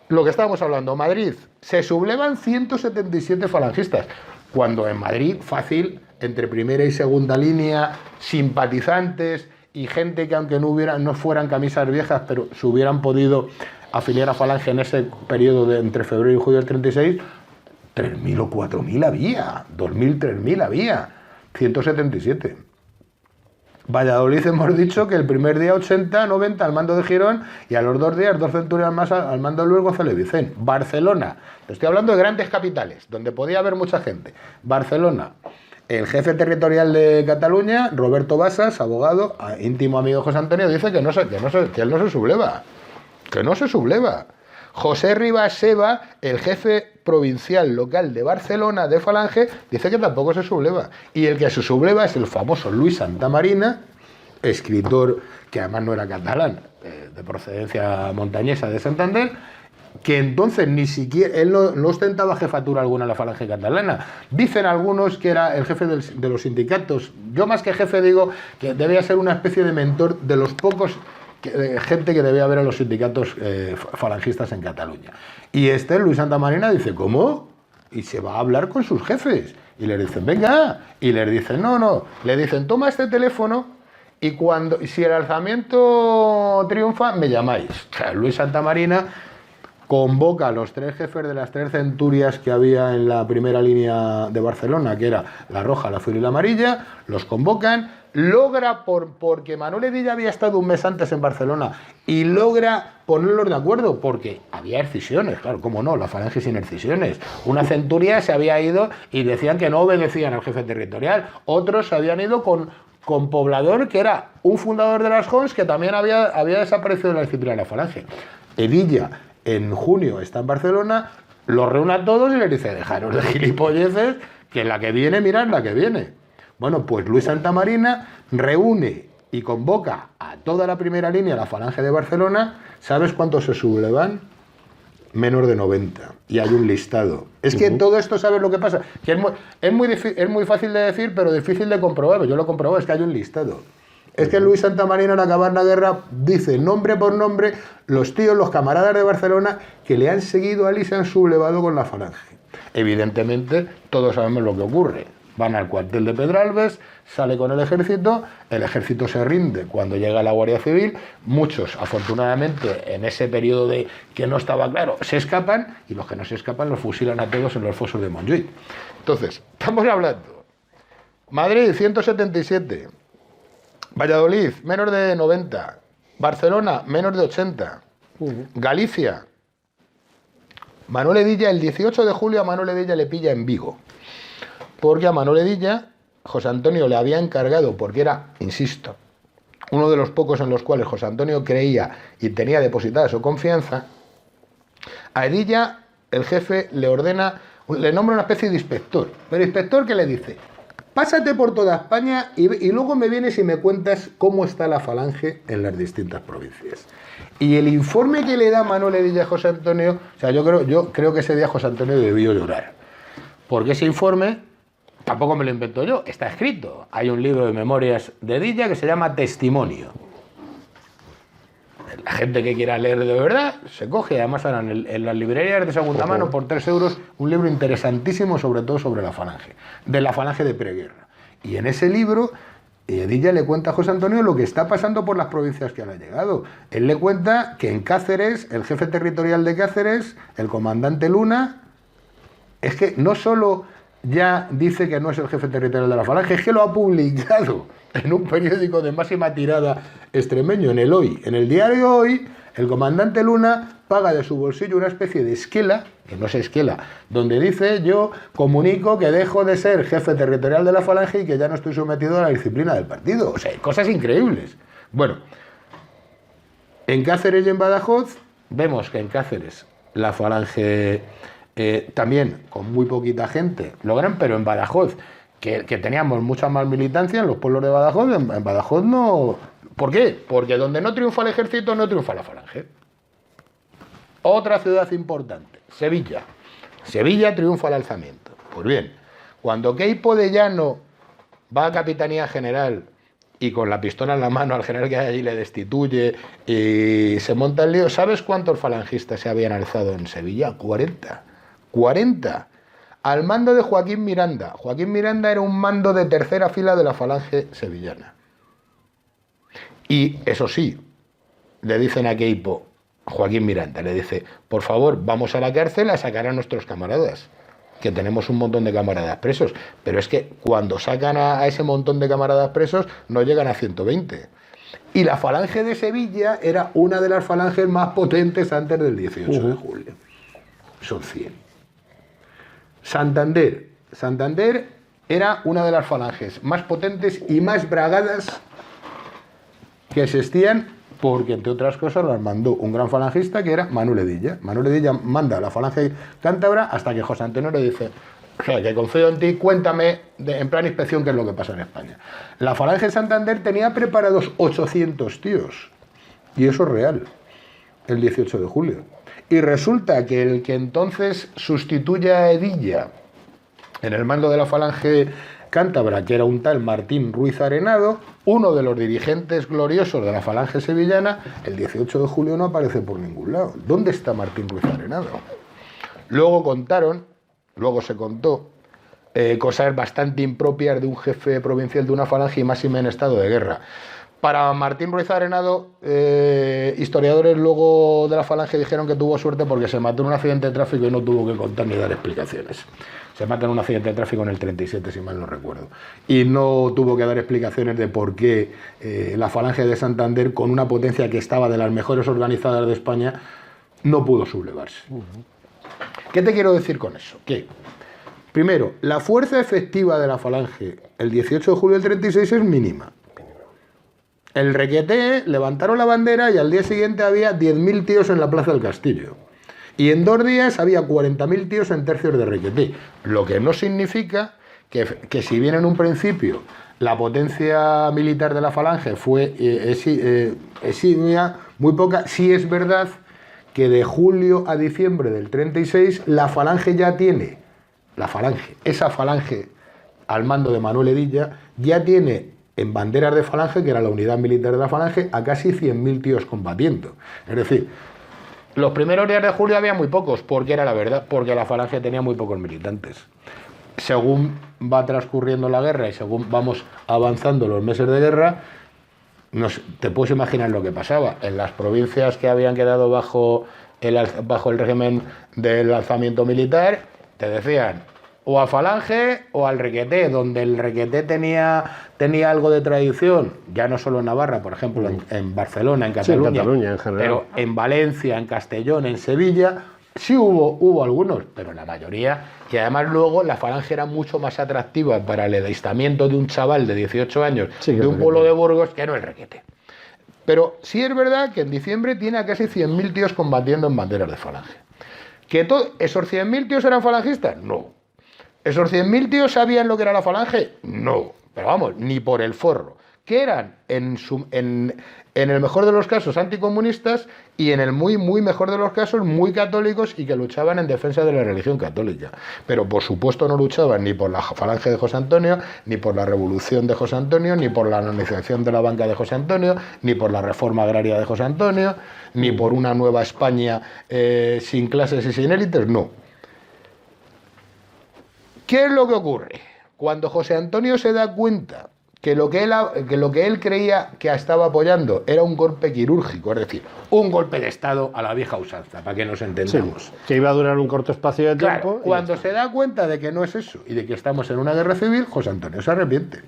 B: lo que estábamos hablando, Madrid, se sublevan 177 falangistas, cuando en Madrid, fácil, entre primera y segunda línea, simpatizantes y gente que aunque no fueran camisas viejas, pero se hubieran podido afiliar a Falange en ese periodo de entre febrero y julio del 36, 3.000 o 4.000 había, 2.000, 3.000 había, 177. Valladolid hemos dicho que el primer día 80, 90 al mando de Girón y a los 2 días 2 centurias más al mando de Luis González Vicent. Barcelona, estoy hablando de grandes capitales, donde podía haber mucha gente. Barcelona, el jefe territorial de Cataluña, Roberto Basas, abogado, íntimo amigo de José Antonio, dice que él no se subleva. Que no se subleva. José Rivas Seva, el jefe provincial local de Barcelona de Falange, dice que tampoco se subleva. Y el que se subleva es el famoso Luis Santamarina, escritor que además no era catalán, de procedencia montañesa de Santander, que entonces ni siquiera, él no ostentaba jefatura alguna en la Falange catalana. Dicen algunos que era el jefe de los sindicatos. Yo más que jefe digo que debía ser una especie de mentor de los pocos gente que debía haber en los sindicatos falangistas en Cataluña. Y Luis Santamarina dice, ¿cómo? Y se va a hablar con sus jefes. Y le dicen, venga. Y les dicen, no. Le dicen, toma este teléfono y si el alzamiento triunfa, me llamáis. O sea, Luis Santamarina convoca a los 3 jefes de las 3 centurias que había en la primera línea de Barcelona, que era la roja, la azul y la amarilla, los convocan, logra, porque Manuel Edilla había estado un mes antes en Barcelona, y logra ponerlos de acuerdo, porque había excisiones, claro, cómo no, la Falange sin excisiones. Una centuria se había ido y decían que no obedecían al jefe territorial, otros se habían ido con Poblador, que era un fundador de las Jons, que también había desaparecido de la disciplina de la Falange. Edilla, en junio, está en Barcelona, los reúne a todos y les dice, dejaros de gilipolleces, que la que viene, mirad la que viene. Bueno, pues Luis Santamarina reúne y convoca a toda la primera línea de la Falange de Barcelona. ¿Sabes cuántos se sublevan? Menos de 90. Y hay un listado. Es que todo esto, ¿sabes lo que pasa? Que es muy fácil de decir, pero difícil de comprobar. Yo lo comprobo, es que hay un listado. Es que Luis Santamarina, al acabar la guerra, dice nombre por nombre los tíos, los camaradas de Barcelona que le han seguido a él y se han sublevado con la Falange. Evidentemente, todos sabemos lo que ocurre. Van al cuartel de Pedralbes, sale con el ejército se rinde cuando llega la Guardia Civil, muchos, afortunadamente, en ese periodo de que no estaba claro, se escapan, y los que no se escapan los fusilan a todos en los fosos de Montjuïc. Entonces, estamos hablando, Madrid, 177, Valladolid, menos de 90, Barcelona, menos de 80, Galicia, Manuel Edilla, el 18 de julio a Manuel Edilla le pilla en Vigo. Porque a Manuel Edilla, José Antonio le había encargado, porque era, insisto, uno de los pocos en los cuales José Antonio creía y tenía depositada su confianza, a Edilla el jefe le nombra una especie de inspector. Pero inspector que le dice, pásate por toda España y luego me vienes y me cuentas cómo está la Falange en las distintas provincias. Y el informe que le da Manuel Edilla a José Antonio, o sea, yo creo que ese día José Antonio debió llorar. Porque ese informe tampoco me lo invento yo, está escrito. Hay un libro de memorias de Edilla que se llama Testimonio. La gente que quiera leer de verdad se coge, además ahora en las librerías de segunda mano por 3 euros, un libro interesantísimo, sobre todo sobre la Falange, de la Falange de preguerra. Y en ese libro, Edilla le cuenta a José Antonio lo que está pasando por las provincias que han llegado. Él le cuenta que en Cáceres, el jefe territorial de Cáceres, el comandante Luna, es que no solo ya dice que no es el jefe territorial de la Falange, es que lo ha publicado en un periódico de máxima tirada extremeño, en el Hoy. En el diario Hoy, el comandante Luna paga de su bolsillo una especie de esquela, que no es esquela, donde dice, yo comunico que dejo de ser jefe territorial de la Falange y que ya no estoy sometido a la disciplina del partido. O sea, cosas increíbles. Bueno, en Cáceres y en Badajoz, vemos que en Cáceres la Falange también con muy poquita gente logran, pero en Badajoz, que teníamos mucha más militancia en los pueblos de Badajoz, en Badajoz no. ¿Por qué? Porque donde no triunfa el ejército no triunfa la Falange. Otra ciudad importante, Sevilla. Sevilla triunfa el alzamiento. Pues bien, cuando Queipo de Llano va a Capitanía General y con la pistola en la mano al general que hay allí le destituye y se monta el lío, ¿sabes cuántos falangistas se habían alzado en Sevilla? 40. 40. Al mando de Joaquín Miranda. Joaquín Miranda era un mando de tercera fila de la Falange sevillana. Y eso sí, le dicen a Queipo, Joaquín Miranda, le dice, por favor, vamos a la cárcel a sacar a nuestros camaradas, que tenemos un montón de camaradas presos. Pero es que cuando sacan a ese montón de camaradas presos, no llegan a 120. Y la Falange de Sevilla era una de las falanges más potentes antes del 18 de julio. Son 100. Santander era una de las falanges más potentes y más bragadas que existían, porque entre otras cosas las mandó un gran falangista que era Manuel Edilla. Manuel Edilla manda a la falange cántabra hasta que José Antonio le dice: o sea, que confío en ti, cuéntame en plan inspección qué es lo que pasa en España. La falange de Santander tenía preparados 800 tíos, y eso es real, el 18 de julio. Y resulta que el que entonces sustituye a Edilla en el mando de la falange cántabra, que era un tal Martín Ruiz Arenado, uno de los dirigentes gloriosos de la falange sevillana, el 18 de julio no aparece por ningún lado. ¿Dónde está Martín Ruiz Arenado? Luego se contó cosas bastante impropias de un jefe provincial de una falange y máxime en estado de guerra. Para Martín Ruiz Arenado, historiadores luego de la falange dijeron que tuvo suerte porque se mató en un accidente de tráfico y no tuvo que contar ni dar explicaciones. Se mata en un accidente de tráfico en el 37, si mal no recuerdo. Y no tuvo que dar explicaciones de por qué la falange de Santander, con una potencia que estaba de las mejores organizadas de España, no pudo sublevarse. ¿Qué te quiero decir con eso? Que, primero, la fuerza efectiva de la falange el 18 de julio del 36 es mínima. El Requeté levantaron la bandera y al día siguiente había 10.000 tíos en la Plaza del Castillo. Y en 2 días había 40.000 tíos en tercios de Requeté. Lo que no significa que si bien en un principio la potencia militar de la falange fue eximia, muy poca, sí es verdad que de julio a diciembre del 36 la falange ya tiene, esa falange al mando de Manuel Edilla, ya tiene en banderas de falange, que era la unidad militar de la falange, a casi 100.000 tíos combatiendo. Es decir, los primeros días de julio había muy pocos, porque era la verdad, porque la falange tenía muy pocos militantes. Según va transcurriendo la guerra y según vamos avanzando los meses de guerra, te puedes imaginar lo que pasaba. En las provincias que habían quedado bajo el régimen del alzamiento militar, te decían o a falange o al Requeté, donde el Requeté tenía algo de tradición, ya no solo en Navarra, por ejemplo, en Barcelona, en Cataluña,
A: sí, en Cataluña en general,
B: pero en Valencia, en Castellón, en Sevilla, sí hubo algunos, pero la mayoría. Y además luego la falange era mucho más atractiva para el alistamiento de un chaval de 18 años, sí, de un pueblo de Burgos, que no el Requeté. Pero sí es verdad que en diciembre tiene a casi 100.000 tíos combatiendo en banderas de falange. ¿Que esos 100.000 tíos eran falangistas? No. ¿Esos 100.000 tíos sabían lo que era la falange? No. Pero vamos, ni por el forro. Que eran, en el mejor de los casos, anticomunistas y en el muy, muy mejor de los casos, muy católicos y que luchaban en defensa de la religión católica. Pero por supuesto no luchaban ni por la falange de José Antonio, ni por la revolución de José Antonio, ni por la organización de la banca de José Antonio, ni por la reforma agraria de José Antonio, ni por una nueva España sin clases y sin élites, no. ¿Qué es lo que ocurre? Cuando José Antonio se da cuenta que lo que él creía que estaba apoyando era un golpe quirúrgico, es decir, un golpe de Estado a la vieja usanza, para que nos entendamos.
A: Sí, que iba a durar un corto espacio de tiempo.
B: Claro, cuando se da cuenta de que no es eso y de que estamos en una guerra civil, José Antonio se arrepiente.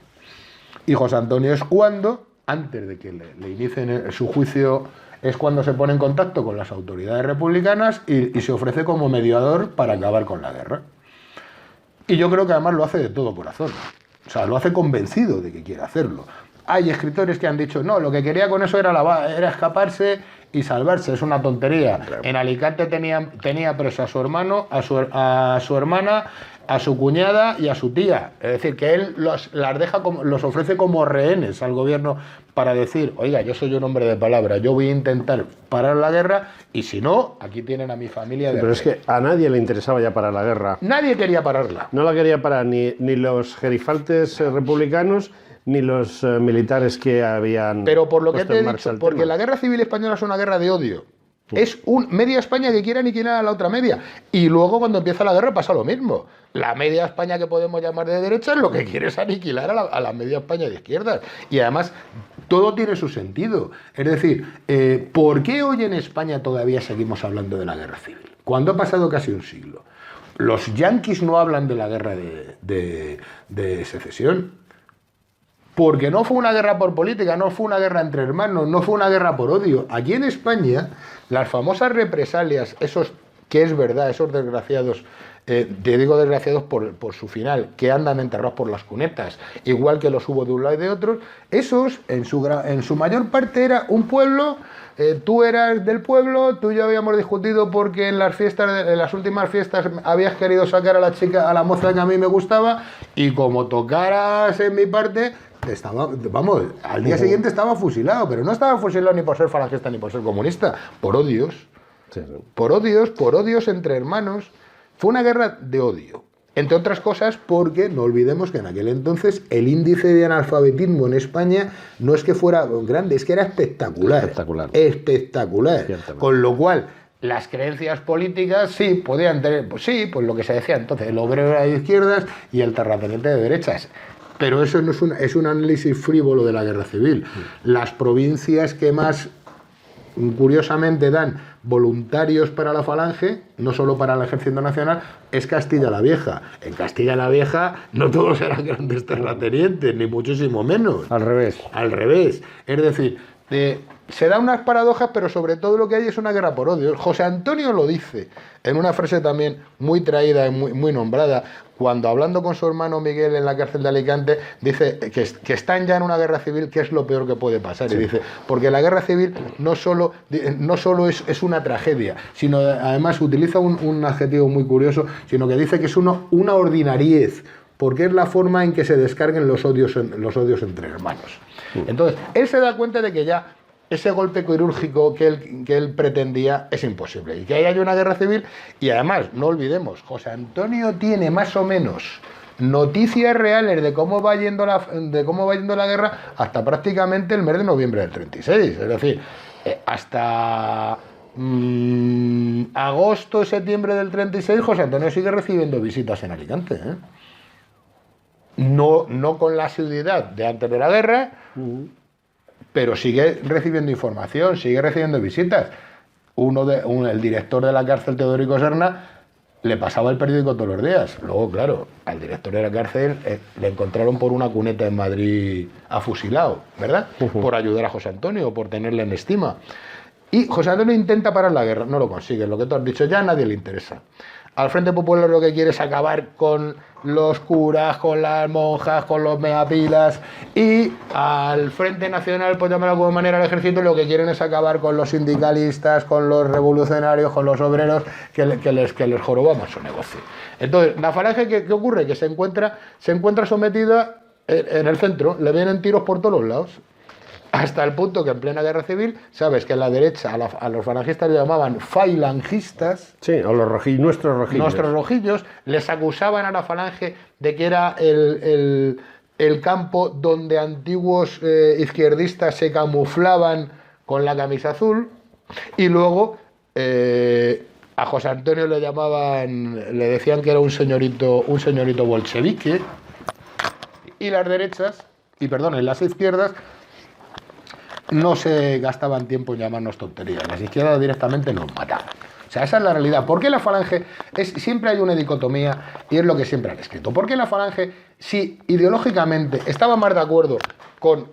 B: Y José Antonio es cuando, antes de que le inicien su juicio, es cuando se pone en contacto con las autoridades republicanas y se ofrece como mediador para acabar con la guerra. Y yo creo que además lo hace de todo corazón. O sea, lo hace convencido de que quiere hacerlo. Hay escritores que han dicho, no, lo que quería con eso era escaparse y salvarse. Es una tontería. Claro. En Alicante tenía preso a su hermano, a su hermana, a su cuñada y a su tía. Es decir, que él los ofrece como rehenes al gobierno para decir, oiga, yo soy un hombre de palabra, yo voy a intentar parar la guerra y si no, aquí tienen a mi familia.
A: Sí, pero es que a nadie le interesaba ya parar la guerra.
B: Nadie quería pararla.
A: No la quería parar ni los gerifaltes republicanos ni los militares que habían.
B: Pero por lo que te he dicho, porque la guerra civil española es una guerra de odio. Es media España que quiera aniquilar a la otra media. Y luego cuando empieza la guerra pasa lo mismo. La media España que podemos llamar de derecha lo que quiere es aniquilar a la media España de izquierdas. Y además todo tiene su sentido. Es decir, ¿por qué hoy en España todavía seguimos hablando de la guerra civil? Cuando ha pasado casi un siglo. Los yanquis no hablan de la guerra de secesión. Porque no fue una guerra por política, no fue una guerra entre hermanos, no fue una guerra por odio. Aquí en España, las famosas represalias, esos que es verdad, esos desgraciados, te digo desgraciados por su final, que andan enterrados por las cunetas, igual que los hubo de un lado y de otros, esos en su mayor parte era un pueblo. Tú eras del pueblo, tú y yo habíamos discutido porque en las últimas fiestas habías querido sacar a la chica, a la moza que a mí me gustaba, y como tocaras en mi parte, al día siguiente estaba fusilado, pero no estaba fusilado ni por ser falangista ni por ser comunista, por odios. Sí. Por odios entre hermanos. Fue una guerra de odio. Entre otras cosas porque no olvidemos que en aquel entonces el índice de analfabetismo en España no es que fuera grande, es que era espectacular. Espectacular. Con lo cual, las creencias políticas sí podían tener, pues lo que se decía entonces, el obrero era de izquierdas y el terrateniente de derechas. Pero eso no es un análisis frívolo de la guerra civil. Las provincias que más, curiosamente, dan voluntarios para la falange, no solo para el Ejército Nacional, es Castilla la Vieja. En Castilla la Vieja no todos eran grandes terratenientes, ni muchísimo menos.
A: Al revés.
B: Al revés. Es decir, se dan unas paradojas, pero sobre todo lo que hay es una guerra por odio. José Antonio lo dice en una frase también muy traída y muy nombrada, cuando hablando con su hermano Miguel en la cárcel de Alicante, dice que están ya en una guerra civil, que es lo peor que puede pasar. Sí. Y dice, porque la guerra civil no solo es una tragedia, sino además utiliza un adjetivo muy curioso, sino que dice que es una ordinariez, porque es la forma en que se descarguen los odios entre hermanos. Entonces, él se da cuenta de que ya ese golpe quirúrgico que él pretendía es imposible, y que ahí hay una guerra civil. Y además, no olvidemos, José Antonio tiene más o menos noticias reales de cómo va yendo la guerra hasta prácticamente el mes de noviembre del 36, es decir, hasta agosto, septiembre del 36, José Antonio sigue recibiendo visitas en Alicante, ¿eh? No con la asiduidad de antes de la guerra, pero sigue recibiendo información, sigue recibiendo visitas. El director de la cárcel, Teodorico Serna, le pasaba el periódico todos los días. Luego, claro, al director de la cárcel le encontraron por una cuneta en Madrid afusilado, ¿verdad? Por ayudar a José Antonio, por tenerle en estima. Y José Antonio intenta parar la guerra, no lo consigue. Lo que tú has dicho, ya a nadie le interesa. Al Frente Popular lo que quiere es acabar con los curas, con las monjas, con los megapilas, y al Frente Nacional, pues llamarlo de alguna manera, al ejército, lo que quieren es acabar con los sindicalistas, con los revolucionarios, con los obreros, que les jorobamos su negocio. Entonces, la falange, ¿qué ocurre? Que se encuentra sometida en el centro, le vienen tiros por todos los lados. Hasta el punto que en plena guerra civil, sabes que en la derecha a los falangistas le llamaban failangistas.
A: Sí, o nuestros rojillos.
B: Nuestros rojillos les acusaban a la falange de que era el campo donde antiguos izquierdistas se camuflaban con la camisa azul. Y luego a José Antonio le decían que era un señorito bolchevique. Y las izquierdas no se gastaban tiempo en llamarnos tonterías. Las izquierdas directamente nos mataban. O sea, esa es la realidad. ¿Por qué la falange? Siempre hay una dicotomía, y es lo que siempre han escrito. ¿Por qué la falange, si ideológicamente estaba más de acuerdo con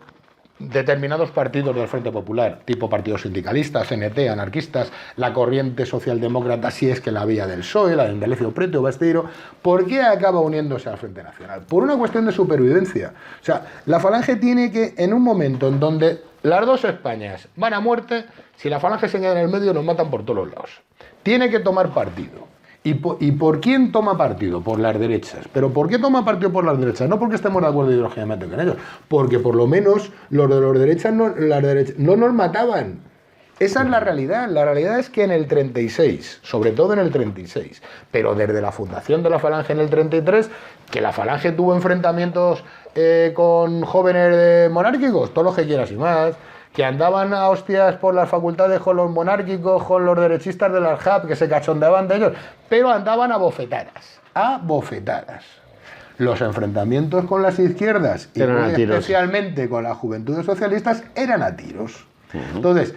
B: determinados partidos del Frente Popular, tipo partidos sindicalistas, CNT, anarquistas, la corriente socialdemócrata, si es que la había del PSOE, la de Indalecio Prieto o Besteiro, ¿por qué acaba uniéndose al Frente Nacional? Por una cuestión de supervivencia. O sea, la falange tiene que, en un momento en donde las dos Españas van a muerte, si la falange se queda en el medio, nos matan por todos los lados. Tiene que tomar partido. ¿Y por quién toma partido? Por las derechas. ¿Pero por qué toma partido por las derechas? No porque estemos de acuerdo ideológicamente con ellos, porque por lo menos los de las derechas no nos mataban. Esa es la realidad. La realidad es que en el 36, sobre todo en el 36, pero desde la fundación de la falange en el 33, que la falange tuvo enfrentamientos con jóvenes monárquicos, todos los que quieras y más, que andaban a hostias por las facultades con los monárquicos, con los derechistas de las JAP, que se cachondeaban de ellos, pero andaban a bofetadas. Los enfrentamientos con las izquierdas, y especialmente con las juventudes socialistas, eran a tiros. Entonces,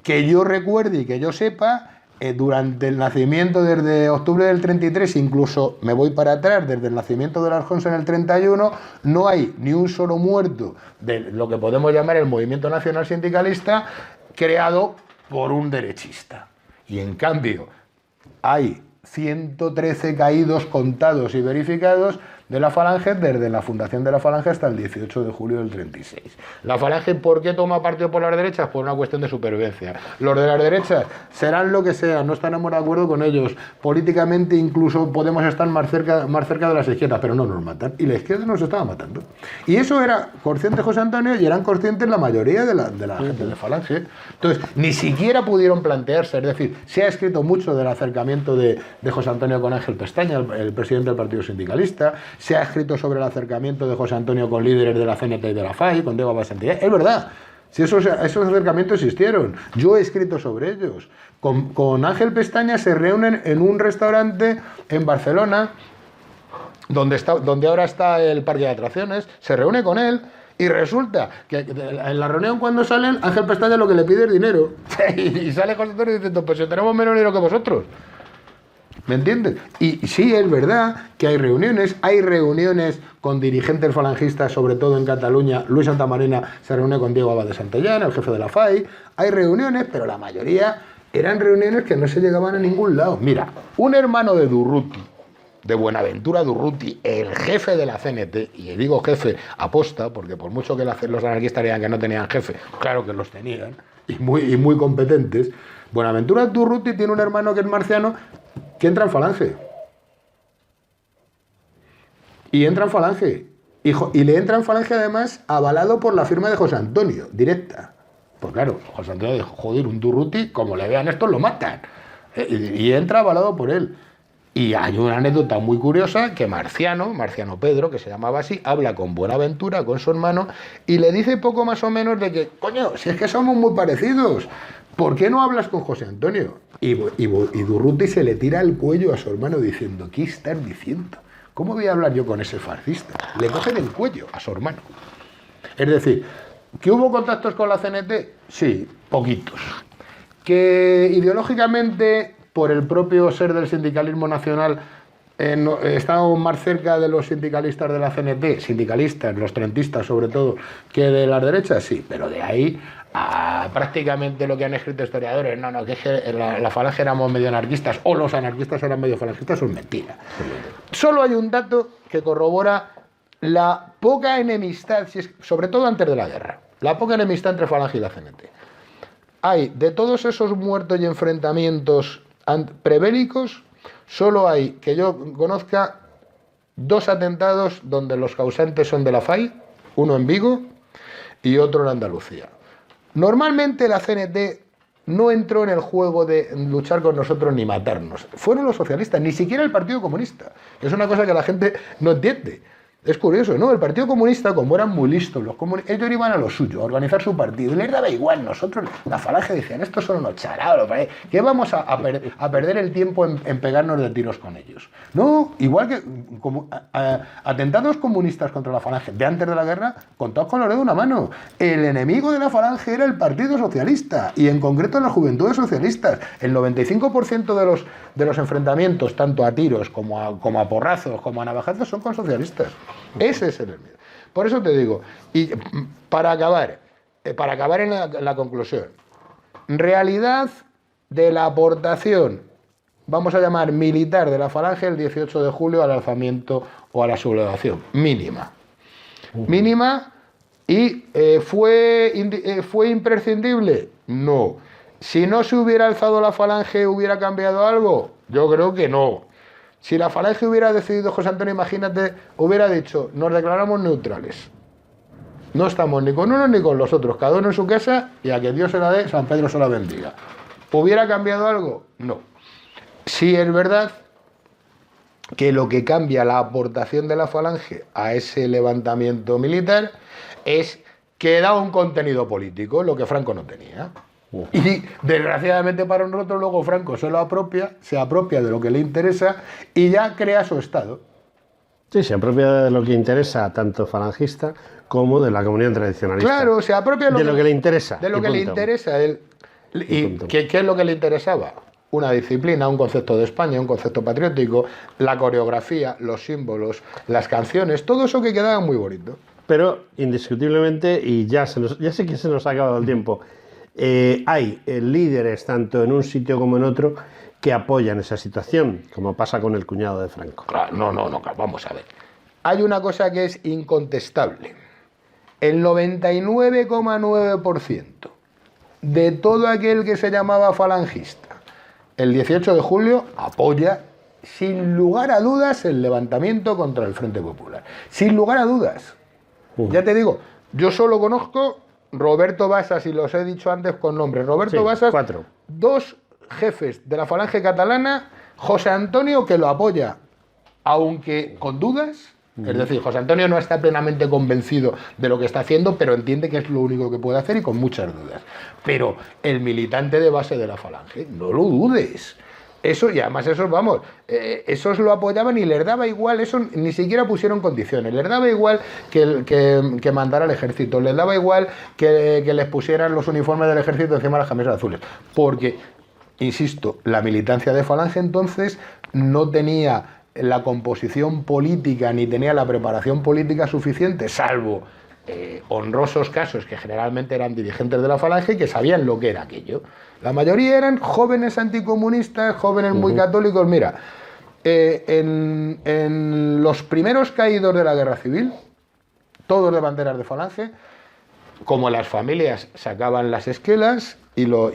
B: que yo recuerde y que yo sepa, durante el nacimiento, desde octubre del 33, incluso me voy para atrás, desde el nacimiento de las Jons en el 31, no hay ni un solo muerto de lo que podemos llamar el movimiento nacional sindicalista creado por un derechista. Y en cambio, hay 113 caídos contados y verificados de la Falange desde la fundación de la Falange hasta el 18 de julio del 36. La Falange, ¿por qué toma partido por las derechas? Por una cuestión de supervivencia. Los de las derechas serán lo que sean, no estaremos de acuerdo con ellos. Políticamente incluso podemos estar más cerca de las izquierdas, pero no nos matan. Y la izquierda nos estaba matando. Y eso era consciente José Antonio y eran conscientes la mayoría de la gente de Falange. Entonces, ni siquiera pudieron plantearse, es decir, se ha escrito mucho del acercamiento de José Antonio con Ángel Pestaña, el presidente del Partido Sindicalista. Se ha escrito sobre el acercamiento de José Antonio con líderes de la CNT y de la FAI, con Diego Abad Santillán. Es verdad, si esos acercamientos existieron. Yo he escrito sobre ellos. Con Ángel Pestaña se reúnen en un restaurante en Barcelona, donde ahora está el parque de atracciones. Se reúne con él y resulta que en la reunión, cuando salen, Ángel Pestaña lo que le pide es dinero. Y sale José Antonio diciendo: pues si tenemos menos dinero que vosotros. ¿Me entiendes? Y sí, es verdad que hay reuniones con dirigentes falangistas, sobre todo en Cataluña. Luis Santamarina se reúne con Diego Abad de Santillán, el jefe de la FAI. Hay reuniones, pero la mayoría eran reuniones que no se llegaban a ningún lado. Mira, un hermano de Durruti, de Buenaventura Durruti, el jefe de la CNT, y digo jefe aposta, porque por mucho que los anarquistas digan que no tenían jefe, claro que los tenían, y muy competentes. Buenaventura Durruti tiene un hermano que es marciano, que entra en Falange. Y entra en Falange. Y le entra en Falange además avalado por la firma de José Antonio, directa. Pues claro, José Antonio dijo: joder, un Durruti, como le vean estos lo matan. Y entra avalado por él. Y hay una anécdota muy curiosa que Marciano Pedro, que se llamaba así, habla con Buenaventura, con su hermano, y le dice poco más o menos de que, coño, si es que somos muy parecidos, ¿por qué no hablas con José Antonio? Y Durruti se le tira al cuello a su hermano diciendo: ¿qué estás diciendo? ¿Cómo voy a hablar yo con ese fascista? Le coge del cuello a su hermano. Es decir, ¿que hubo contactos con la CNT? Sí, poquitos. ¿Que ideológicamente, por el propio ser del sindicalismo nacional, estábamos más cerca de los sindicalistas de la CNT, sindicalistas, los trentistas sobre todo, que de las derechas? Sí, pero de ahí a prácticamente lo que han escrito historiadores, que es que la Falange éramos medio anarquistas o los anarquistas eran medio falangistas, son mentira. Solo hay un dato que corrobora la poca enemistad, sobre todo antes de la guerra, la poca enemistad entre Falange y la CNT. Hay, de todos esos muertos y enfrentamientos prebélicos, solo hay, que yo conozca, 2 atentados donde los causantes son de la FAI, uno en Vigo y otro en Andalucía. Normalmente la CNT no entró en el juego de luchar con nosotros ni matarnos. Fueron los socialistas, ni siquiera el Partido Comunista. Es una cosa que la gente no entiende. Es curioso, ¿no? El Partido Comunista, como eran muy listos, ellos iban a lo suyo, a organizar su partido, y les daba igual. Nosotros, la Falange, decían: estos son unos charados, ¿qué vamos a perder el tiempo en pegarnos de tiros con ellos? No, igual que atentados comunistas contra la Falange de antes de la guerra, contados con los dedos de una mano. El enemigo de la Falange era el Partido Socialista, y en concreto las Juventudes Socialistas. El 95% de los enfrentamientos, tanto a tiros como a porrazos, como a navajazos, son con socialistas. Ese es el enemigo. Por eso te digo, y para acabar en la conclusión, realidad de la aportación, vamos a llamar militar, de la Falange el 18 de julio al alzamiento o a la sublevación, mínima. Mínima. ¿Y fue imprescindible? No. Si no se hubiera alzado la Falange, ¿hubiera cambiado algo? Yo creo que no. Si la Falange hubiera decidido, José Antonio, imagínate, hubiera dicho: nos declaramos neutrales. No estamos ni con unos ni con los otros, cada uno en su casa, y a que Dios se la dé, San Pedro se la bendiga. ¿Hubiera cambiado algo? No. Sí es verdad que lo que cambia la aportación de la Falange a ese levantamiento militar es que da un contenido político, lo que Franco no tenía. Y desgraciadamente para nosotros, luego Franco se apropia de lo que le interesa y ya crea su Estado.
A: Sí, se apropia de lo que interesa tanto falangista como de la comunidad tradicionalista.
B: Claro, se apropia
A: de lo que le interesa.
B: De lo que le interesa. ¿Y qué es lo que le interesaba? Una disciplina, un concepto de España, un concepto patriótico, la coreografía, los símbolos, las canciones, todo eso que quedaba muy bonito.
A: Pero indiscutiblemente, y ya sé que se nos ha acabado el tiempo, hay líderes tanto en un sitio como en otro que apoyan esa situación, como pasa con el cuñado de Franco.
B: Claro, no, vamos a ver. Hay una cosa que es incontestable. El 99,9% de todo aquel que se llamaba falangista el 18 de julio apoya sin lugar a dudas el levantamiento contra el Frente Popular. Sin lugar a dudas. Ya te digo, yo solo conozco Roberto Basas, y los he dicho antes con nombre. Roberto Basas,
A: 4.
B: 2 jefes de la falange catalana, José Antonio, que lo apoya, aunque con dudas. Es decir, José Antonio no está plenamente convencido de lo que está haciendo, pero entiende que es lo único que puede hacer y con muchas dudas. Pero el militante de base de la falange, no lo dudes. Eso, y además esos, vamos, esos lo apoyaban y les daba igual, eso ni siquiera pusieron condiciones, les daba igual que mandara el ejército, les daba igual que les pusieran los uniformes del ejército encima de las camisas azules, porque, insisto, la militancia de falange entonces no tenía la composición política ni tenía la preparación política suficiente, salvo honrosos casos que generalmente eran dirigentes de la falange y que sabían lo que era aquello. La mayoría eran jóvenes anticomunistas, jóvenes muy católicos. Mira, en los primeros caídos de la guerra civil, todos de banderas de falange, como las familias sacaban las esquelas y lo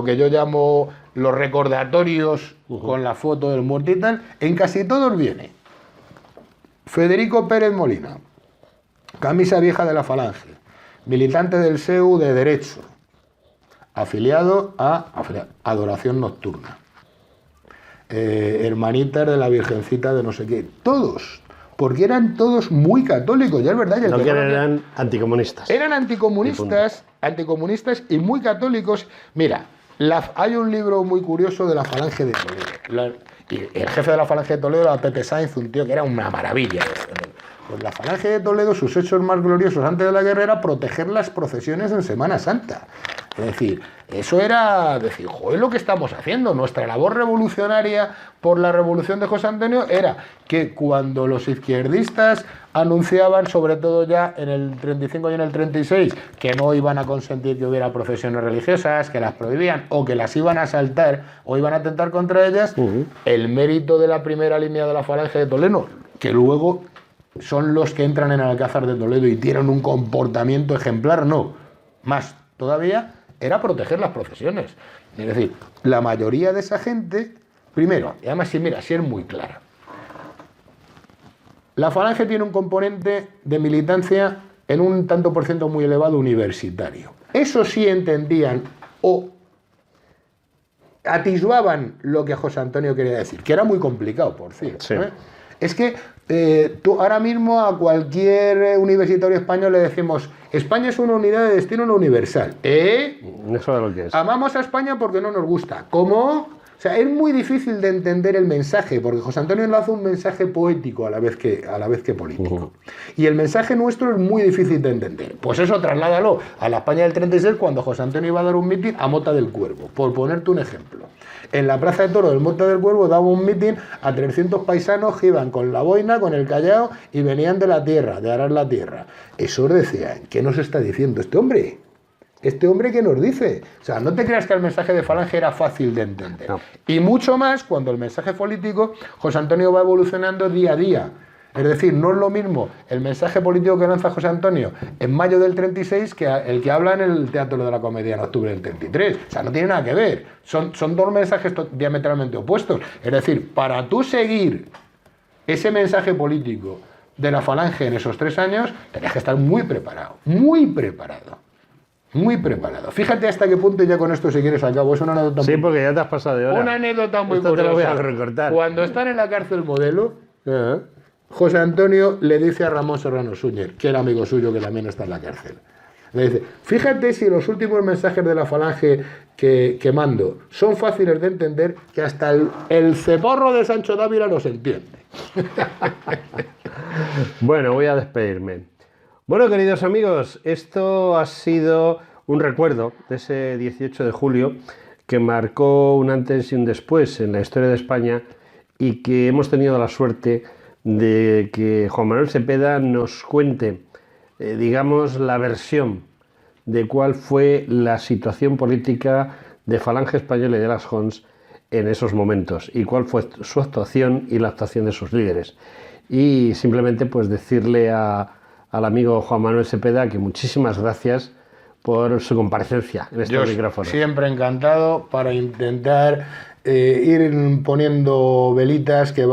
B: que yo llamo los recordatorios con la foto del muerto y tal, en casi todos viene Federico Pérez Molina, camisa vieja de la falange, militante del SEU de Derecho, afiliado a Adoración Nocturna, hermanitas de la Virgencita de no sé qué, todos, porque eran todos muy católicos, ya es verdad.
A: No, que eran anticomunistas.
B: Eran anticomunistas y muy católicos. Mira, hay un libro muy curioso de la falange de Toledo. Y el jefe de la falange de Toledo era Pepe Sainz, un tío que era una maravilla. Pues la falange de Toledo, sus hechos más gloriosos antes de la guerra era proteger las procesiones en Semana Santa. Es decir, eso era decir, joder, lo que estamos haciendo. Nuestra labor revolucionaria por la revolución de José Antonio era que cuando los izquierdistas anunciaban, sobre todo ya en el 35 y en el 36, que no iban a consentir que hubiera procesiones religiosas, que las prohibían o que las iban a asaltar o iban a atentar contra ellas, el mérito de la primera línea de la falange de Toledo, que luego son los que entran en el Alcázar de Toledo y tienen un comportamiento ejemplar, no, más todavía, era proteger las procesiones. Es decir, la mayoría de esa gente, primero, y además si mira, si es muy clara, la falange tiene un componente de militancia en un tanto por ciento muy elevado universitario. Eso sí entendían o atisbaban lo que José Antonio quería decir, que era muy complicado, por cierto.
A: Sí.
B: Es que tú ahora mismo a cualquier universitario español le decimos: España es una unidad de destino no universal.
A: Eso es lo que es.
B: Amamos a España porque no nos gusta. ¿Cómo? O sea, es muy difícil de entender el mensaje, porque José Antonio enlaza un mensaje poético a la vez que político. Y el mensaje nuestro es muy difícil de entender. Pues eso trasládalo a la España del 36, cuando José Antonio iba a dar un mitin a Mota del Cuervo, por ponerte un ejemplo. En la Plaza de Toros del Mota del Cuervo daba un mitin a 300 paisanos que iban con la boina, con el callao y venían de la tierra, de arar la tierra. Eso decían, ¿qué nos está diciendo este hombre? ¿Este hombre qué nos dice? O sea, no te creas que el mensaje de falange era fácil de entender. No. Y mucho más cuando el mensaje político, José Antonio va evolucionando día a día. Es decir, no es lo mismo el mensaje político que lanza José Antonio en mayo del 36 que el que habla en el Teatro de la Comedia en octubre del 33. O sea, no tiene nada que ver. Son dos mensajes diametralmente opuestos. Es decir, para tú seguir ese mensaje político de la falange en esos 3 años, tenías que estar muy preparado. Muy preparado. Muy preparado. Fíjate hasta qué punto, ya con esto si quieres acabo. Es una anécdota
A: muy... Sí, porque ya te has pasado de hora.
B: Una anécdota muy curiosa.
A: Te lo voy a recortar.
B: Cuando están en la cárcel Modelo, José Antonio le dice a Ramón Serrano Súñer, que era amigo suyo que también está en la cárcel, le dice: fíjate si los últimos mensajes de la falange que mando son fáciles de entender, que hasta el ceporro de Sancho Dávila los entiende.
A: Bueno, voy a despedirme. Bueno, queridos amigos, esto ha sido un recuerdo de ese 18 de julio que marcó un antes y un después en la historia de España y que hemos tenido la suerte de que Juan Manuel Cepeda nos cuente, digamos, la versión de cuál fue la situación política de Falange Española y de las Hons en esos momentos y cuál fue su actuación y la actuación de sus líderes. Y simplemente pues decirle al amigo Juan Manuel Cepeda que muchísimas gracias por su comparecencia en estos micrófonos.
B: Siempre encantado para intentar ir poniendo velitas que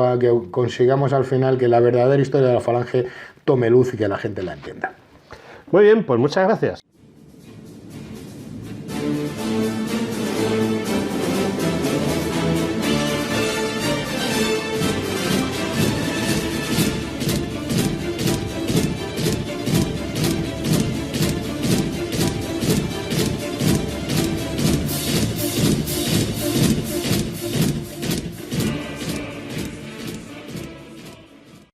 B: consigamos al final que la verdadera historia de la Falange tome luz y que la gente la entienda.
A: Muy bien, pues muchas gracias.